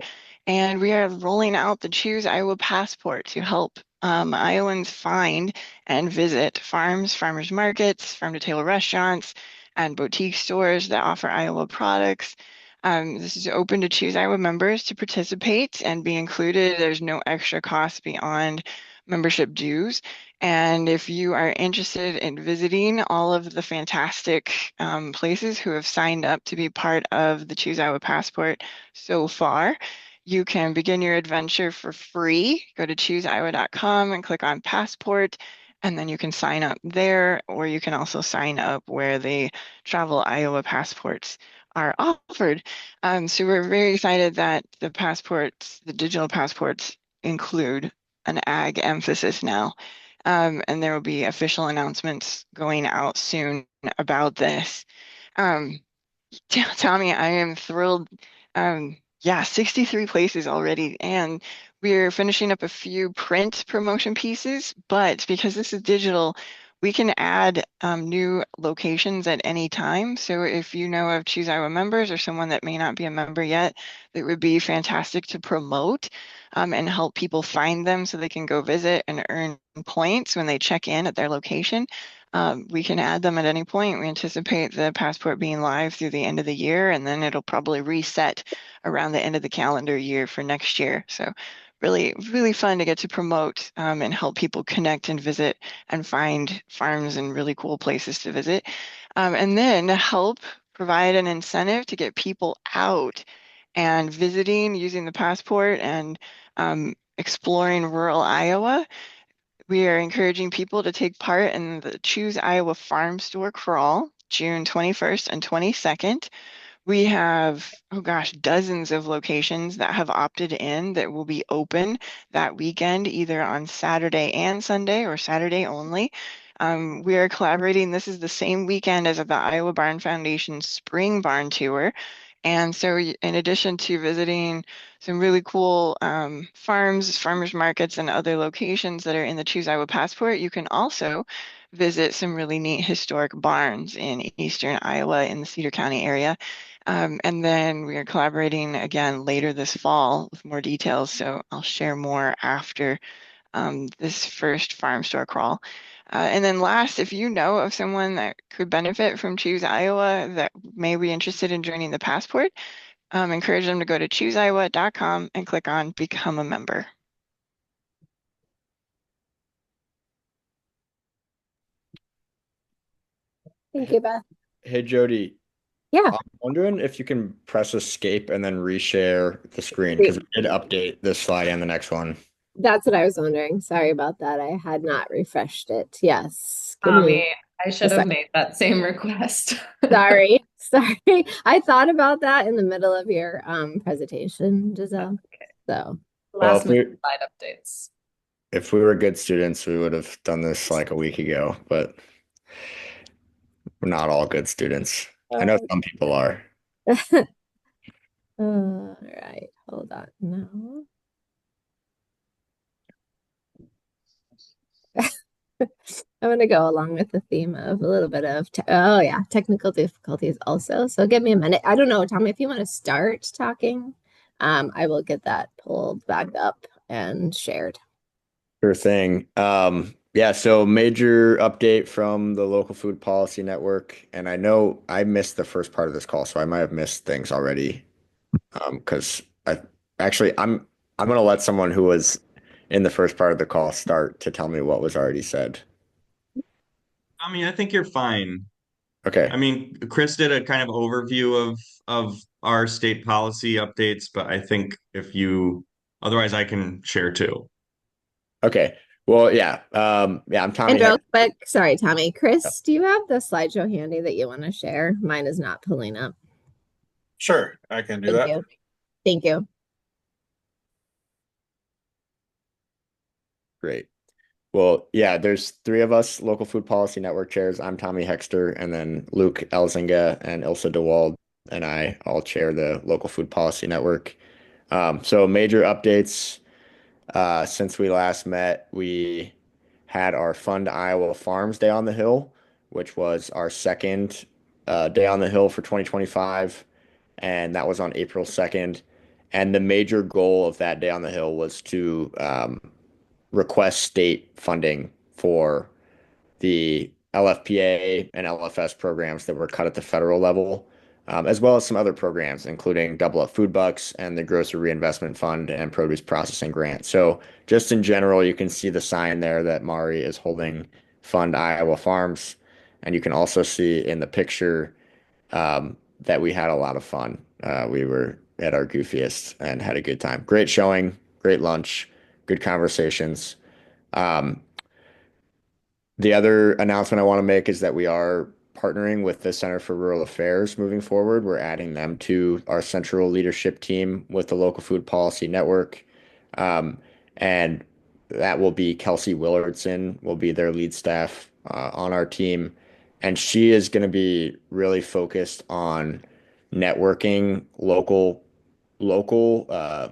S14: And we are rolling out the Choose Iowa Passport to help Iowans find and visit farms, farmers markets, farm-to-table restaurants, and boutique stores that offer Iowa products. This is open to Choose Iowa members to participate and be included. There's no extra cost beyond membership dues. And if you are interested in visiting all of the fantastic places who have signed up to be part of the Choose Iowa Passport so far, you can begin your adventure for free. Go to chooseiowa.com and click on Passport, and then you can sign up there, or you can also sign up where the Travel Iowa passports are offered. So we're very excited that the digital passports include an ag emphasis now. And there will be official announcements going out soon about this. Tommy, I am thrilled. Yeah, 63 places already. And we're finishing up a few print promotion pieces, but because this is digital, we can add new locations at any time. So if you know of Choose Iowa members or someone that may not be a member yet, it would be fantastic to promote and help people find them so they can go visit and earn points when they check in at their location. We can add them at any point. We anticipate the passport being live through the end of the year, and then it'll probably reset around the end of the calendar year for next year. So really, really fun to get to promote and help people connect and visit and find farms and really cool places to visit. And then help provide an incentive to get people out and visiting using the passport and exploring rural Iowa. We are encouraging people to take part in the Choose Iowa Farm Store Crawl, June 21st and 22nd. We have, oh gosh, dozens of locations that have opted in that will be open that weekend, either on Saturday and Sunday or Saturday only. We are collaborating. This is the same weekend as the Iowa Barn Foundation Spring Barn Tour. And so in addition to visiting some really cool farms, farmers markets, and other locations that are in the Choose Iowa Passport, you can also visit some really neat historic barns in eastern Iowa in the Cedar County area. And then we are collaborating again later this fall with more details. So I'll share more after this first farm store crawl. And then last, if you know of someone that could benefit from Choose Iowa that may be interested in joining the passport, encourage them to go to chooseiowa.com and click on Become a Member.
S3: Thank you, Beth.
S15: Hey, Jody.
S3: Yeah.
S15: I'm wondering if you can press escape and then reshare the screen because we did update this slide and the next one.
S3: That's what I was wondering. Sorry about that. I had not refreshed it. Yes. Give
S8: Tommy,
S3: me
S8: I should have made that same request.
S3: Sorry. I thought about that in the middle of your presentation, Giselle.
S8: Okay.
S3: So
S15: Well,
S8: Last minute slide updates.
S15: if we were good students, we would have done this like a week ago, but we're not all good students. I know some people are.
S3: All right, hold on now. I'm going to go along with the theme of a little bit of, technical difficulties also. So give me a minute. I don't know, Tommy, if you want to start talking, I will get that pulled back up and shared.
S15: Sure thing. Yeah, so major update from the Local Food Policy Network. And I know I missed the first part of this call, so I might have missed things already. Because I'm gonna let someone who was in the first part of the call start to tell me what was already said.
S16: I mean, I think you're fine.
S15: Okay.
S16: I mean, Chris did a kind of overview of our state policy updates, but I think otherwise I can share too.
S15: Okay. Well, yeah. I'm Tommy.
S3: And real quick, sorry, Tommy. Chris, do you have the slideshow handy that you want to share? Mine is not pulling up.
S1: Sure, I can do
S3: Thank
S1: that.
S3: you. Thank you.
S15: Great. Well, yeah, there's three of us, Local Food Policy Network chairs. I'm Tommy Hexter, and then Luke Elzinga and Ilse DeWald and I all chair the Local Food Policy Network. So major updates since we last met, we had our Fund Iowa Farms Day on the Hill, which was our second day on the Hill for 2025, and that was on April 2nd. And the major goal of that day on the Hill was to request state funding for the LFPA and LFS programs that were cut at the federal level, as well as some other programs, including Double Up Food Bucks and the Grocery Reinvestment Fund and Produce Processing Grant. So just in general, you can see the sign there that Mari is holding Fund Iowa Farms. And you can also see in the picture that we had a lot of fun. We were at our goofiest and had a good time. Great showing, great lunch, good conversations. The other announcement I want to make is that we are partnering with the Center for Rural Affairs moving forward. We're adding them to our central leadership team with the Local Food Policy Network. And that will be Kelsey Willardson, will be their lead staff on our team. And she is going to be really focused on networking local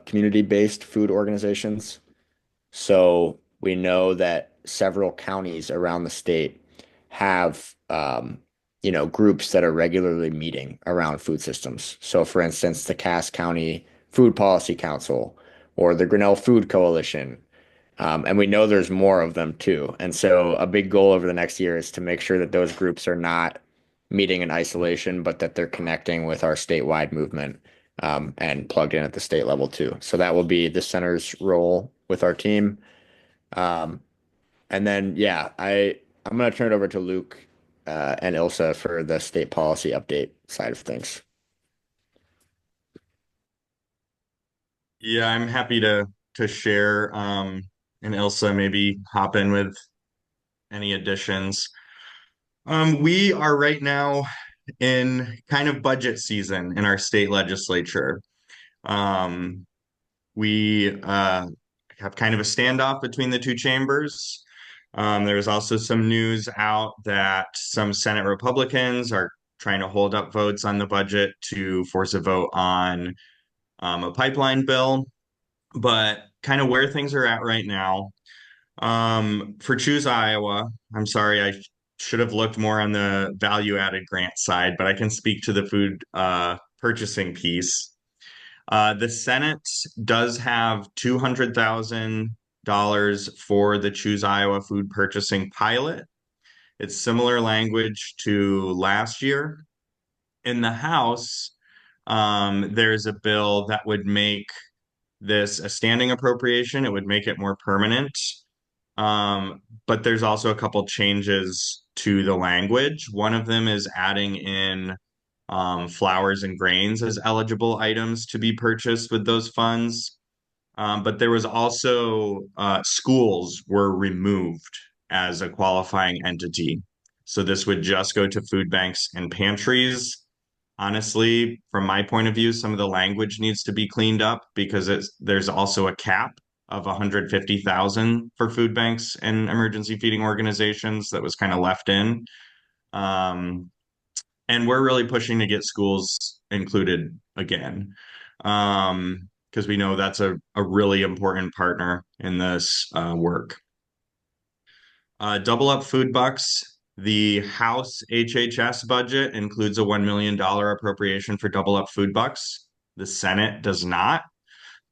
S15: community-based food organizations. So we know that several counties around the state have, groups that are regularly meeting around food systems. So, for instance, the Cass County Food Policy Council or the Grinnell Food Coalition. And we know there's more of them too. And so a big goal over the next year is to make sure that those groups are not meeting in isolation, but that they're connecting with our statewide movement and plugged in at the state level too. So that will be the center's role with our team. And then, I'm going to turn it over to Luke and Ilsa for the state policy update side of things.
S16: Yeah, I'm happy to share, and Ilsa maybe hop in with any additions. We are right now in kind of budget season in our state legislature. We have kind of a standoff between the two chambers. There's also some news out that some Senate Republicans are trying to hold up votes on the budget to force a vote on a pipeline bill. But kind of where things are at right now, for Choose Iowa, I'm sorry, I should have looked more on the value added grant side, but I can speak to the food purchasing piece. The Senate does have $200,000 for the Choose Iowa food purchasing pilot. It's similar language to last year. In the House, there's a bill that would make this a standing appropriation. It would make it more permanent. But there's also a couple changes to the language. One of them is adding in flours and grains as eligible items to be purchased with those funds. But there was also schools were removed as a qualifying entity. So this would just go to food banks and pantries. Honestly, from my point of view, some of the language needs to be cleaned up because there's also a cap of 150,000 for food banks and emergency feeding organizations that was kind of left in. And we're really pushing to get schools included again. because we know that's a really important partner in this work. Double Up Food Bucks. The House HHS budget includes a $1 million appropriation for Double Up Food Bucks. The Senate does not.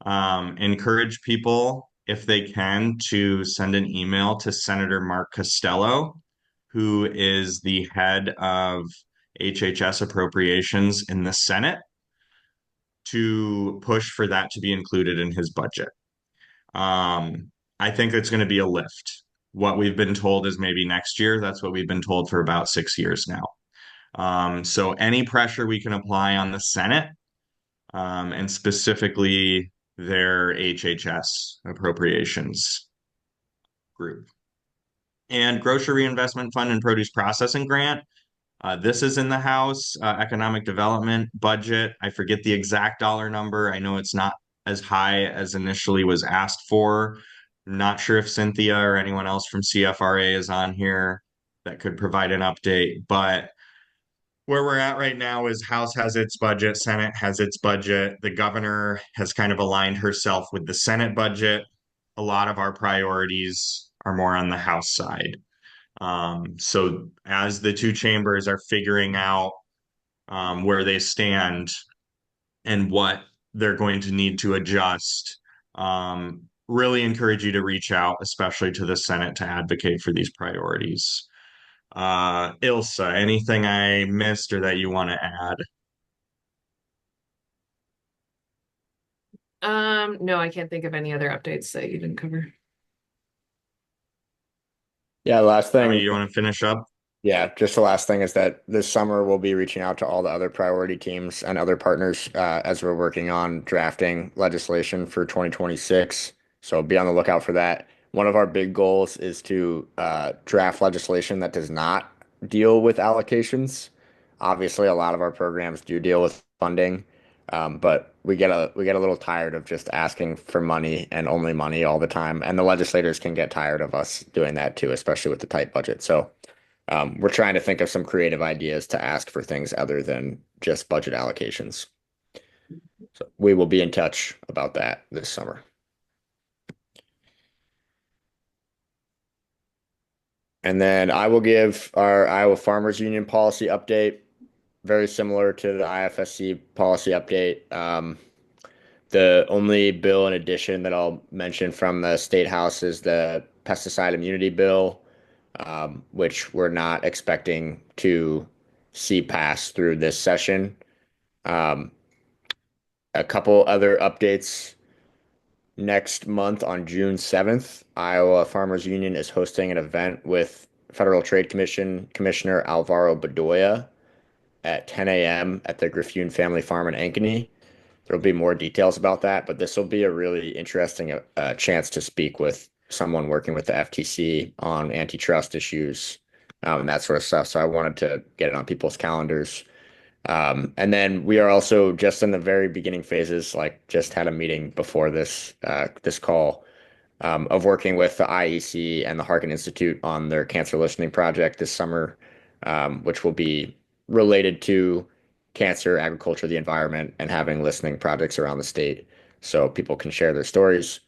S16: Encourage people, if they can, to send an email to Senator Mark Costello, who is the head of HHS appropriations in the Senate, to push for that to be included in his budget. I think it's going to be a lift. What we've been told is maybe next year. That's what we've been told for about 6 years now. So any pressure we can apply on the Senate, and specifically their HHS appropriations group. And Grocery Reinvestment Fund and Produce Processing Grant. This is in the House Economic Development budget. I forget the exact dollar number. I know it's not as high as initially was asked for. I'm not sure if Cynthia or anyone else from CFRA is on here that could provide an update, but where we're at right now is House has its budget, Senate has its budget. The governor has kind of aligned herself with the Senate budget. A lot of our priorities are more on the House side. So as the two chambers are figuring out where they stand and what they're going to need to adjust, really encourage you to reach out, especially to the Senate, to advocate for these priorities. Ilsa, anything I missed or that you want to add?
S8: No, I can't think of any other updates that you didn't cover.
S15: Yeah, last thing.
S16: You want to finish up?
S15: Yeah, just the last thing is that this summer we'll be reaching out to all the other priority teams and other partners as we're working on drafting legislation for 2026. So be on the lookout for that. One of our big goals is to draft legislation that does not deal with allocations. Obviously, a lot of our programs do deal with funding, but we get a little tired of just asking for money and only money all the time, and the legislators can get tired of us doing that too, especially with the tight budget. So. We're trying to think of some creative ideas to ask for things other than just budget allocations. So we will be in touch about that this summer. And then I will give our Iowa Farmers Union policy update, very similar to the IFSC policy update. The only bill in addition that I'll mention from the State House is the pesticide immunity bill, which we're not expecting to see pass through this session. A couple other updates. Next month on June 7th, Iowa Farmers Union is hosting an event with Federal Trade Commission Commissioner Alvaro Bedoya at 10 a.m. at the Griffune Family Farm in Ankeny. There'll be more details about that, but this will be a really interesting chance to speak with someone working with the FTC on antitrust issues and that sort of stuff. So I wanted to get it on people's calendars. And then we are also just in the very beginning phases, like just had a meeting before this call of working with the IEC and the Harkin Institute on their cancer listening project this summer, which will be related to cancer, agriculture, the environment, and having listening projects around the state so people can share their stories.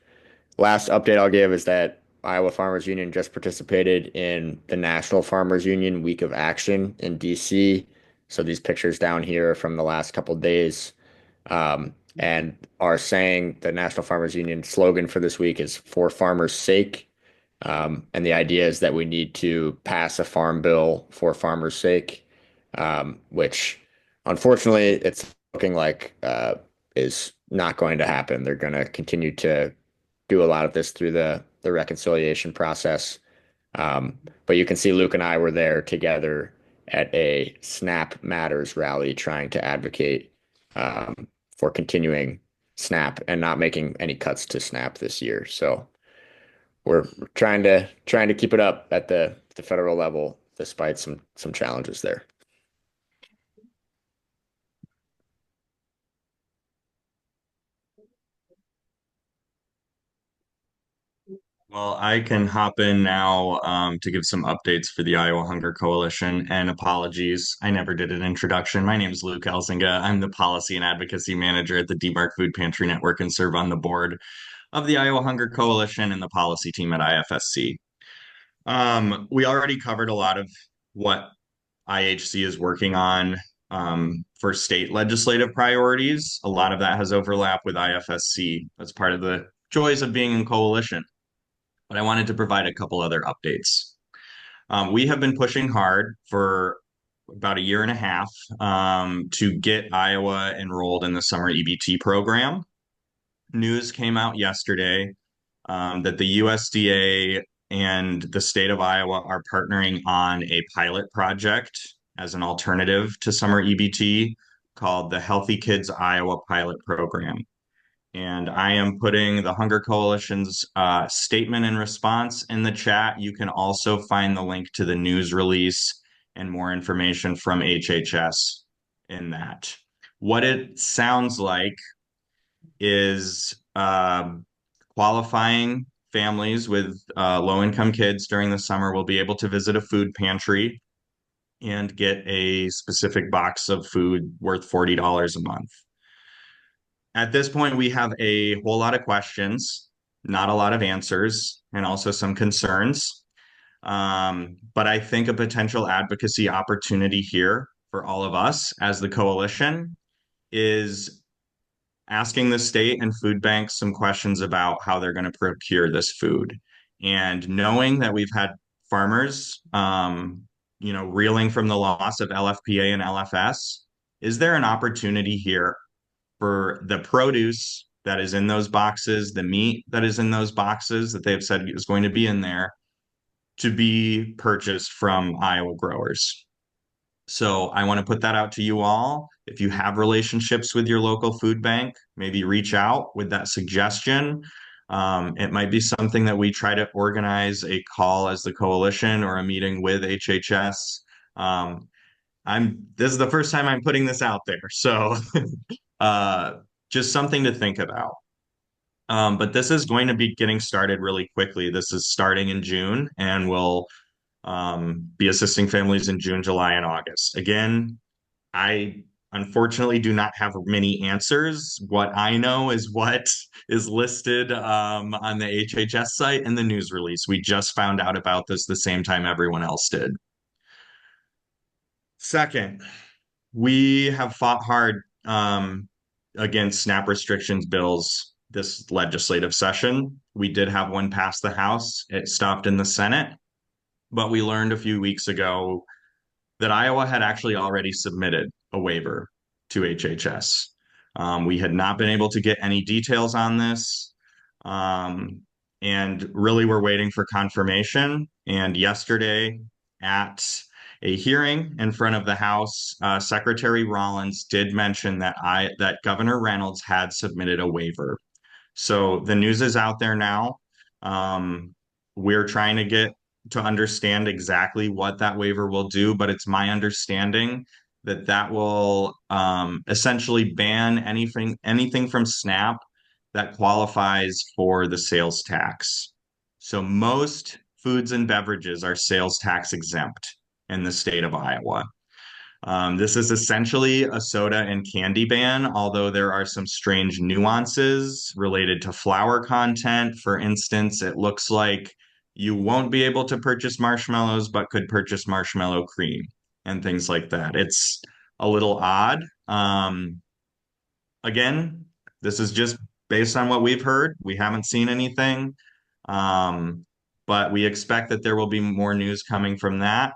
S15: Last update I'll give is that Iowa Farmers Union just participated in the National Farmers Union Week of Action in DC. So these pictures down here are from the last couple of days, and are saying the National Farmers Union slogan for this week is "For Farmers' Sake." And the idea is that we need to pass a farm bill for farmers' sake, which unfortunately it's looking like is not going to happen. They're going to continue to do a lot of this through the reconciliation process. But you can see Luke and I were there together at a SNAP Matters rally trying to advocate for continuing SNAP and not making any cuts to SNAP this year. So we're trying to keep it up at the federal level despite some challenges there.
S16: Well, I can hop in now to give some updates for the Iowa Hunger Coalition. And apologies, I never did an introduction. My name is Luke Elzinga. I'm the Policy and Advocacy Manager at the DMARC Food Pantry Network and serve on the board of the Iowa Hunger Coalition and the policy team at IFSC. We already covered a lot of what IHC is working on for state legislative priorities. A lot of that has overlap with IFSC. That's part of the joys of being in coalition. But I wanted to provide a couple other updates. We have been pushing hard for about a year and a half to get Iowa enrolled in the summer EBT program. News came out yesterday that the USDA and the state of Iowa are partnering on a pilot project as an alternative to summer EBT called the Healthy Kids Iowa Pilot Program. And I am putting the Hunger Coalition's statement in response in the chat. You can also find the link to the news release and more information from HHS in that. What it sounds like is qualifying families with low-income kids during the summer will be able to visit a food pantry and get a specific box of food worth $40 a month. At this point, we have a whole lot of questions, not a lot of answers, and also some concerns. But I think a potential advocacy opportunity here for all of us as the coalition is asking the state and food banks some questions about how they're going to procure this food. And knowing that we've had farmers, reeling from the loss of LFPA and LFS, is there an opportunity here for the produce that is in those boxes, the meat that is in those boxes that they've said is going to be in there, to be purchased from Iowa growers? So I want to put that out to you all. If you have relationships with your local food bank, maybe reach out with that suggestion. It might be something that we try to organize a call as the coalition or a meeting with HHS. This is the first time I'm putting this out there, so just something to think about. But this is going to be getting started really quickly. This is starting in June and will be assisting families in June, July, and August. Again, I unfortunately do not have many answers. What I know is what is listed on the HHS site and the news release. We just found out about this the same time everyone else did. Second, we have fought hard against SNAP restrictions bills this legislative session. We did have one pass the House. It stopped in the Senate, but we learned a few weeks ago that Iowa had actually already submitted a waiver to HHS. We had not been able to get any details on this, and really we're waiting for confirmation. And yesterday at a hearing in front of the House, Secretary Rollins did mention that Governor Reynolds had submitted a waiver. So the news is out there now. We're trying to get to understand exactly what that waiver will do, but it's my understanding that that will essentially ban anything from SNAP that qualifies for the sales tax. So most foods and beverages are sales tax exempt in the state of Iowa. This is essentially a soda and candy ban, although there are some strange nuances related to flour content. For instance, it looks like you won't be able to purchase marshmallows, but could purchase marshmallow cream and things like that. It's a little odd. Again, this is just based on what we've heard. We haven't seen anything, but we expect that there will be more news coming from that.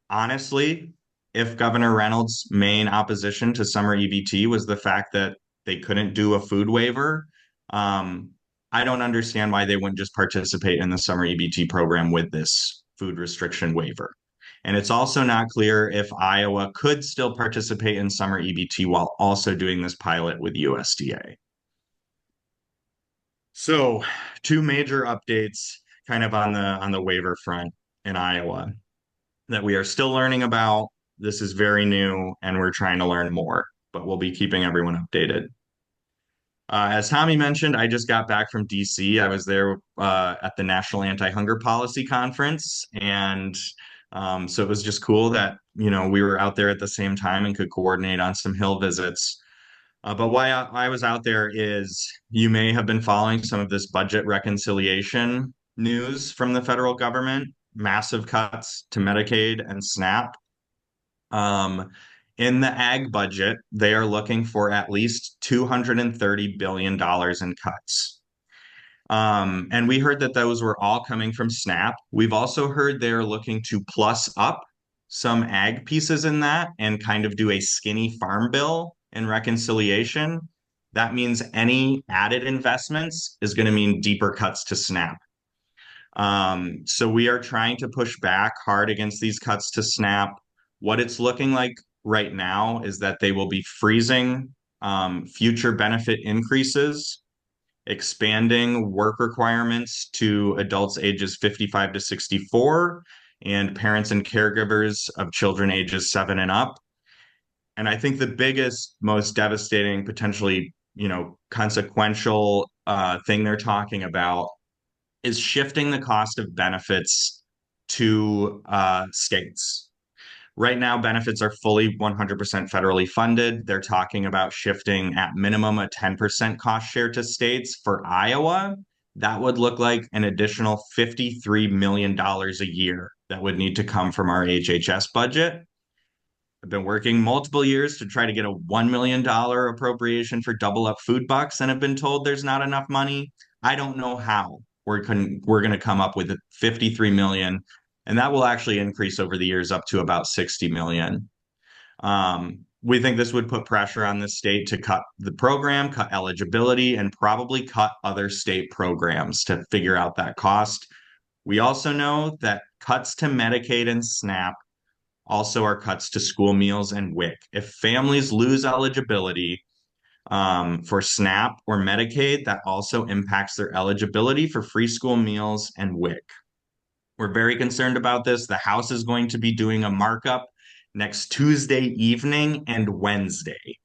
S16: Honestly, if Governor Reynolds' main opposition to summer EBT was the fact that they couldn't do a food waiver, I don't understand why they wouldn't just participate in the summer EBT program with this food restriction waiver. And it's also not clear if Iowa could still participate in summer EBT while also doing this pilot with USDA. So, two major updates kind of on the waiver front in Iowa that we are still learning about. This is very new and we're trying to learn more, but we'll be keeping everyone updated. As Tommy mentioned, I just got back from DC. I was there at the National Anti-Hunger Policy Conference, and so it was just cool that we were out there at the same time and could coordinate on some Hill visits. But why I was out there is you may have been following some of this budget reconciliation news from the federal government, massive cuts to Medicaid and SNAP. Um, in the ag budget, they are looking for at least $230 billion in cuts. And we heard that those were all coming from SNAP. We've also heard they're looking to plus up some ag pieces in that and kind of do a skinny farm bill in reconciliation. That means any added investments is going to mean deeper cuts to SNAP. So we are trying to push back hard against these cuts to SNAP. What it's looking like right now is that they will be freezing future benefit increases, expanding work requirements to adults ages 55 to 64, and parents and caregivers of children ages 7 and up. And I think the biggest, most devastating, potentially, consequential thing they're talking about is shifting the cost of benefits to states. Right now, benefits are fully 100% federally funded. They're talking about shifting at minimum a 10% cost share to states. For Iowa, that would look like an additional $53 million a year that would need to come from our HHS budget. I've been working multiple years to try to get a $1 million appropriation for double up food bucks and have been told there's not enough money. I don't know how we're going to come up with 53 million, and that will actually increase over the years up to about 60 million. We think this would put pressure on the state to cut the program, cut eligibility, and probably cut other state programs to figure out that cost. We also know that cuts to Medicaid and SNAP also are cuts to school meals and WIC. If families lose eligibility for SNAP or Medicaid, that also impacts their eligibility for free school meals and WIC. We're very concerned about this. The House is going to be doing a markup next Tuesday evening and Wednesday.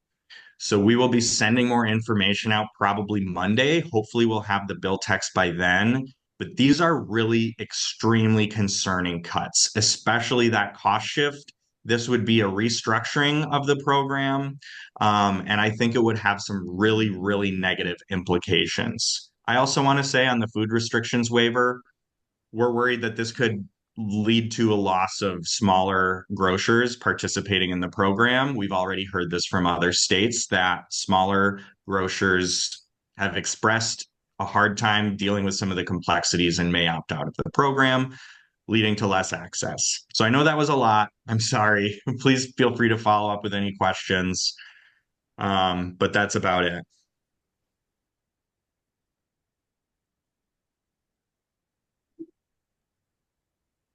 S16: So we will be sending more information out probably Monday. Hopefully we'll have the bill text by then. But these are really extremely concerning cuts, especially that cost shift. This would be a restructuring of the program. And I think it would have some really, really negative implications. I also want to say on the food restrictions waiver, we're worried that this could lead to a loss of smaller grocers participating in the program. We've already heard this from other states that smaller grocers have expressed a hard time dealing with some of the complexities and may opt out of the program, leading to less access. So I know that was a lot. I'm sorry. Please feel free to follow up with any questions. But that's about it.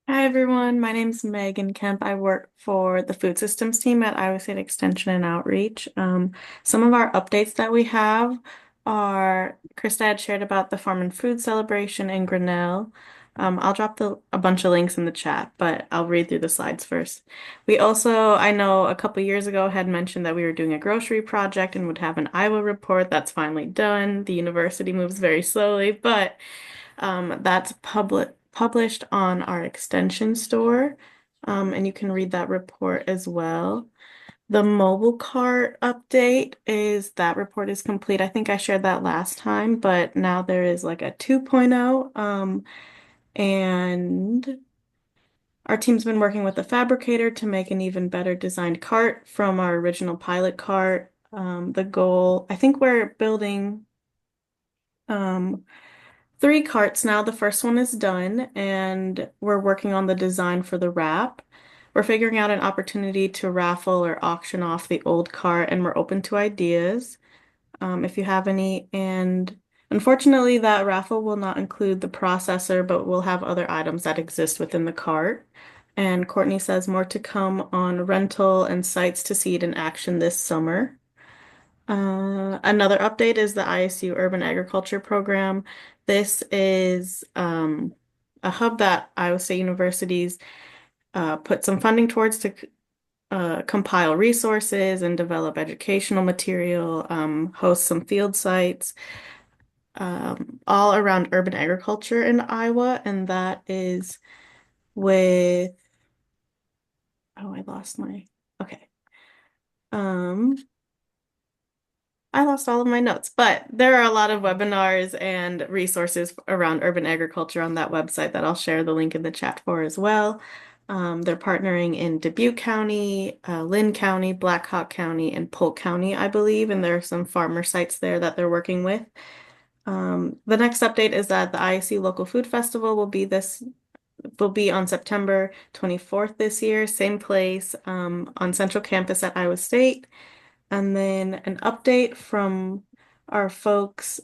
S13: Hi everyone, my name's Megan Kemp. I work for the food systems team at Iowa State Extension and Outreach. Some of our updates that we have are Krista had shared about the Farm and Food Celebration in Grinnell. I'll drop a bunch of links in the chat, but I'll read through the slides first. We also, I know a couple years ago, had mentioned that we were doing a grocery project and would have an Iowa report. That's finally done. The university moves very slowly, but that's published on our extension store, and you can read that report as well. The mobile cart update is that report is complete. I think I shared that last time, but now there is like a 2.0, and our team's been working with a fabricator to make an even better designed cart from our original pilot cart. The goal, I think we're building 3 carts now. The first one is done, and we're working on the design for the wrap. We're figuring out an opportunity to raffle or auction off the old cart, and we're open to ideas if you have any. And unfortunately, that raffle will not include the processor, but we'll have other items that exist within the cart. And Courtney says more to come on rental and sites to see it in action this summer. Another update is the ISU Urban Agriculture Program. This is a hub that Iowa State University's put some funding towards to compile resources and develop educational material, host some field sites, all around urban agriculture in Iowa. And that is with, oh, I lost my, okay. I lost all of my notes, but there are a lot of webinars and resources around urban agriculture on that website that I'll share the link in the chat for as well. They're partnering in Dubuque County, Lynn County, Black Hawk County, and Polk County, I believe, and there are some farmer sites there that they're working with. The next update is that the IFSC Local Food Festival will be on September 24th this year, same place, on Central Campus at Iowa State. And then an update from our folks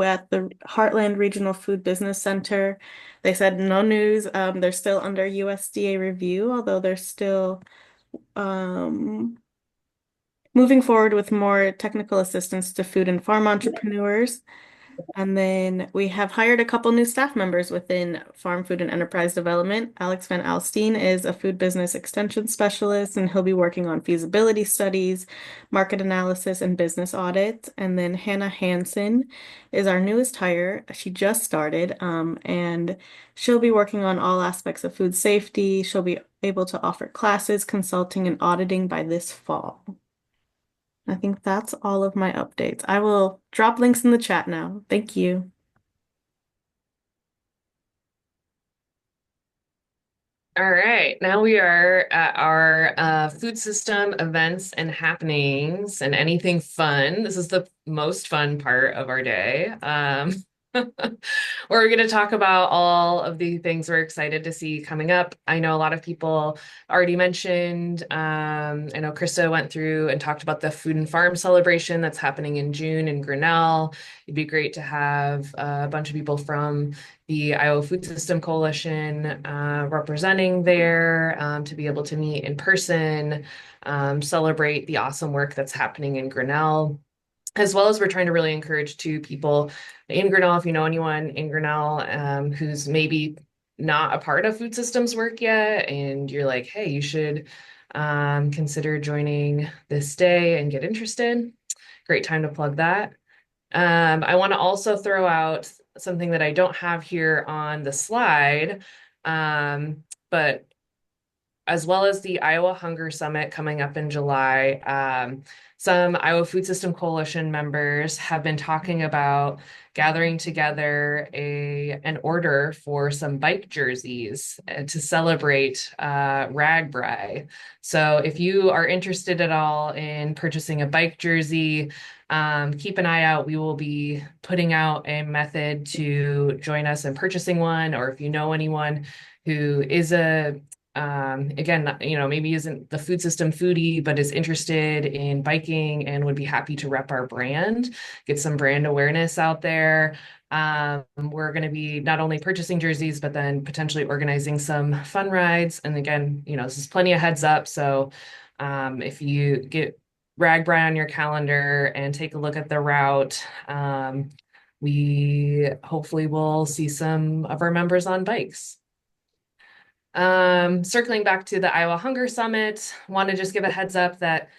S13: at the Heartland Regional Food Business Center. They said no news. They're still under USDA review, although they're still moving forward with more technical assistance to food and farm entrepreneurs. And then we have hired a couple new staff members within Farm Food and Enterprise Development. Alex Van Alstine is a food business extension specialist, and he'll be working on feasibility studies, market analysis, and business audits. And then Hannah Hansen is our newest hire. She just started, and she'll be working on all aspects of food safety. She'll be able to offer classes, consulting, and auditing by this fall. I think that's all of my updates. I will drop links in the chat now. Thank you.
S8: All right, now we are at our food system events and happenings and anything fun. This is the most fun part of our day. We're going to talk about all of the things we're excited to see coming up. I know a lot of people already mentioned, I know Krista went through and talked about the food and farm celebration that's happening in June in Grinnell. It'd be great to have a bunch of people from the Iowa Food System Coalition representing there to be able to meet in person, celebrate the awesome work that's happening in Grinnell. As well as we're trying to really encourage people in Grinnell, if you know anyone in Grinnell who's maybe not a part of food systems work yet, and you're like, hey, you should consider joining this day and get interested. Great time to plug that. I want to also throw out something that I don't have here on the slide, but as well as the Iowa Hunger Summit coming up in July, some Iowa Food System Coalition members have been talking about gathering together an order for some bike jerseys to celebrate RAGBRAI. So if you are interested at all in purchasing a bike jersey, keep an eye out. We will be putting out a method to join us in purchasing one, or if you know anyone who is again, maybe isn't the food system foodie, but is interested in biking and would be happy to rep our brand, get some brand awareness out there. We're going to be not only purchasing jerseys, but then potentially organizing some fun rides. And again, this is plenty of heads up. So if you get RAGBRAI on your calendar and take a look at the route, we hopefully will see some of our members on bikes. Circling back to the Iowa Hunger Summit, want to just give a heads up that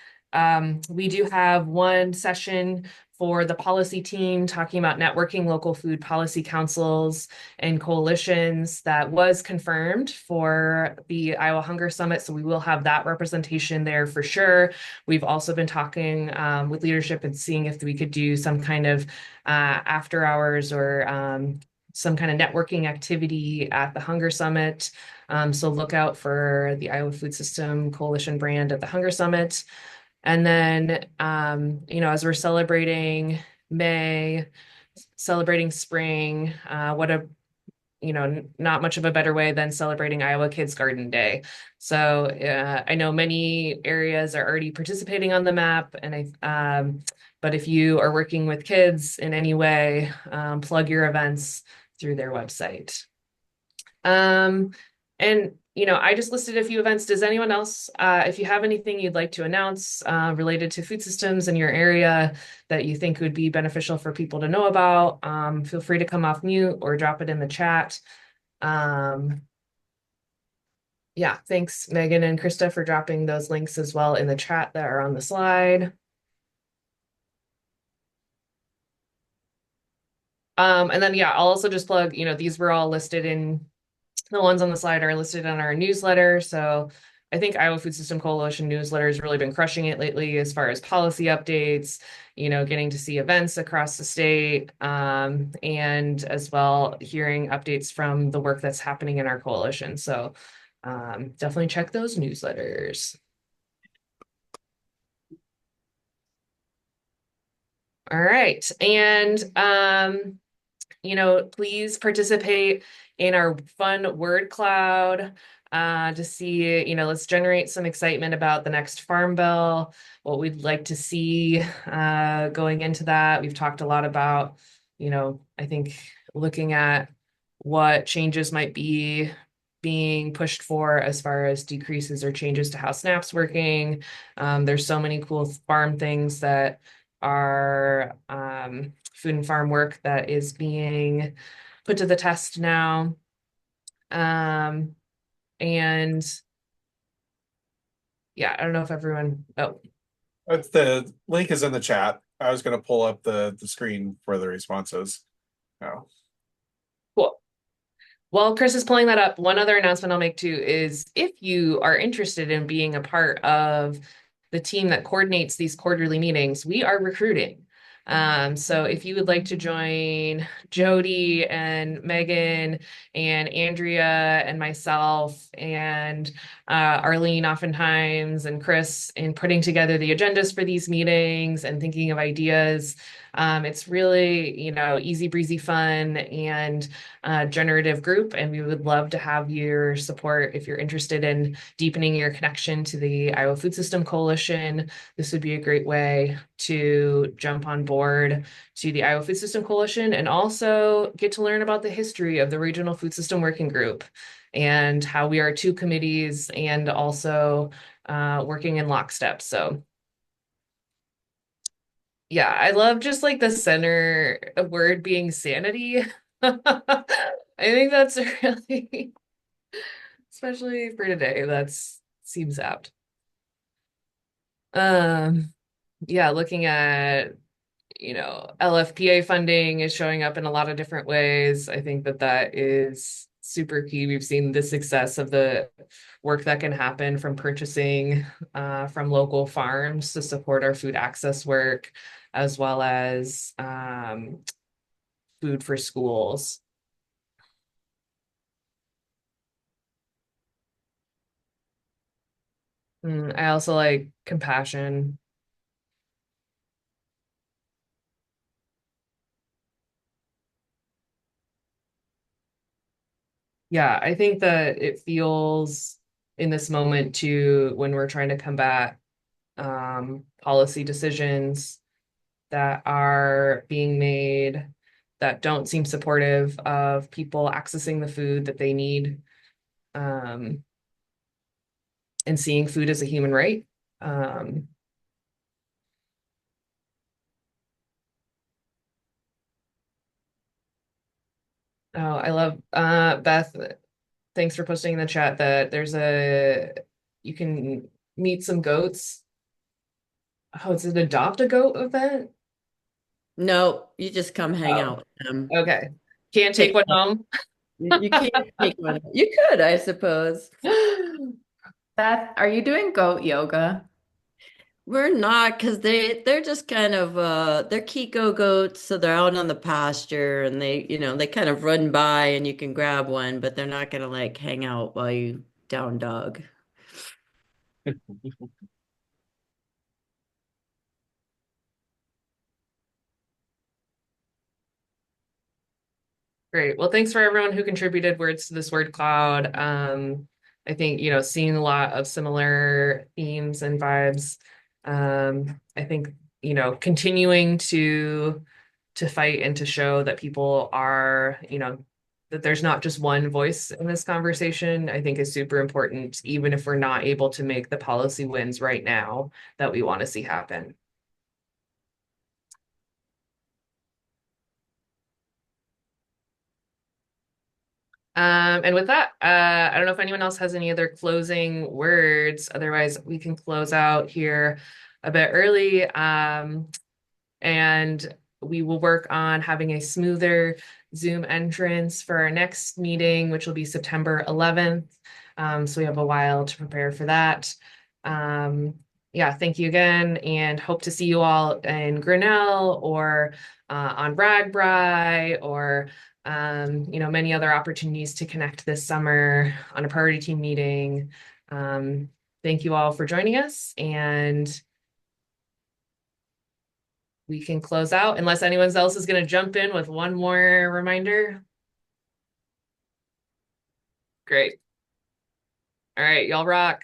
S8: we do have one session for the policy team talking about networking local food policy councils and coalitions that was confirmed for the Iowa Hunger Summit. So we will have that representation there for sure. We've also been talking with leadership and seeing if we could do some kind of after hours or some kind of networking activity at the Hunger Summit. So look out for the Iowa Food System Coalition brand at the Hunger Summit. And then, as we're celebrating May, celebrating spring, not much of a better way than celebrating Iowa Kids Garden Day. So I know many areas are already participating on the map, and but if you are working with kids in any way, plug your events through their website. I just listed a few events. Does anyone else, if you have anything you'd like to announce related to food systems in your area that you think would be beneficial for people to know about, feel free to come off mute or drop it in the chat. Yeah, thanks, Megan and Krista, for dropping those links as well in the chat that are on the slide. And then, yeah, I'll also just plug, these were all listed in the ones on the slide are listed on our newsletter. So I think Iowa Food System Coalition newsletter has really been crushing it lately as far as policy updates, getting to see events across the state, and as well hearing updates from the work that's happening in our coalition. So definitely check those newsletters. All right. And please participate in our fun word cloud to see, let's generate some excitement about the next Farm Bill, what we'd like to see going into that. We've talked a lot about, I think looking at what changes might be being pushed for as far as decreases or changes to how SNAP's working. There's so many cool farm things that are food and farm work that is being put to the test now. And yeah, I don't know if everyone,
S1: The link is in the chat. I was going to pull up the screen for the responses. Oh.
S8: Cool. While Chris is pulling that up, one other announcement I'll make too is if you are interested in being a part of the team that coordinates these quarterly meetings, we are recruiting. So if you would like to join Jody and Megan and Andrea and myself and Arlene oftentimes and Chris in putting together the agendas for these meetings and thinking of ideas, it's really, easy breezy fun and generative group. And we would love to have your support if you're interested in deepening your connection to the Iowa Food System Coalition. This would be a great way to jump on board to the Iowa Food System Coalition and also get to learn about the history of the Regional Food System Working Group and how we are two committees and also working in lockstep. So yeah, I love just like the center word being sanity. I think that's really, especially for today, that's seems apt. Yeah, looking at, LFPA funding is showing up in a lot of different ways. I think that is super key. We've seen the success of the work that can happen from purchasing from local farms to support our food access work, as well as food for schools. I also like compassion. Yeah, I think that it feels in this moment too, when we're trying to combat policy decisions that are being made that don't seem supportive of people accessing the food that they need, and seeing food as a human right. Oh, I love Beth. Thanks for posting in the chat that you can meet some goats. Oh, it's an adopt a goat event?
S6: No, you just come hang out with them.
S8: Okay. Can't take one home?
S6: You can't take one. You could, I suppose.
S8: Beth, are you doing goat yoga?
S6: We're not, because they're just kind of they're Kiko goats, so they're out on the pasture and they kind of run by and you can grab one, but they're not gonna like hang out while you down dog.
S8: Great. Well, thanks for everyone who contributed words to this word cloud. I think, seeing a lot of similar themes and vibes. I think, continuing to fight and to show that people are, that there's not just one voice in this conversation, I think is super important, even if we're not able to make the policy wins right now that we want to see happen. And with that, I don't know if anyone else has any other closing words. Otherwise, we can close out here a bit early. And we will work on having a smoother Zoom entrance for our next meeting, which will be September 11th. So we have a while to prepare for that. Yeah, thank you again, and hope to see you all in Grinnell or on RAGBRAI or many other opportunities to connect this summer on a priority team meeting. Thank you all for joining us, and we can close out unless anyone else is going to jump in with one more reminder. Great. All right, y'all rock.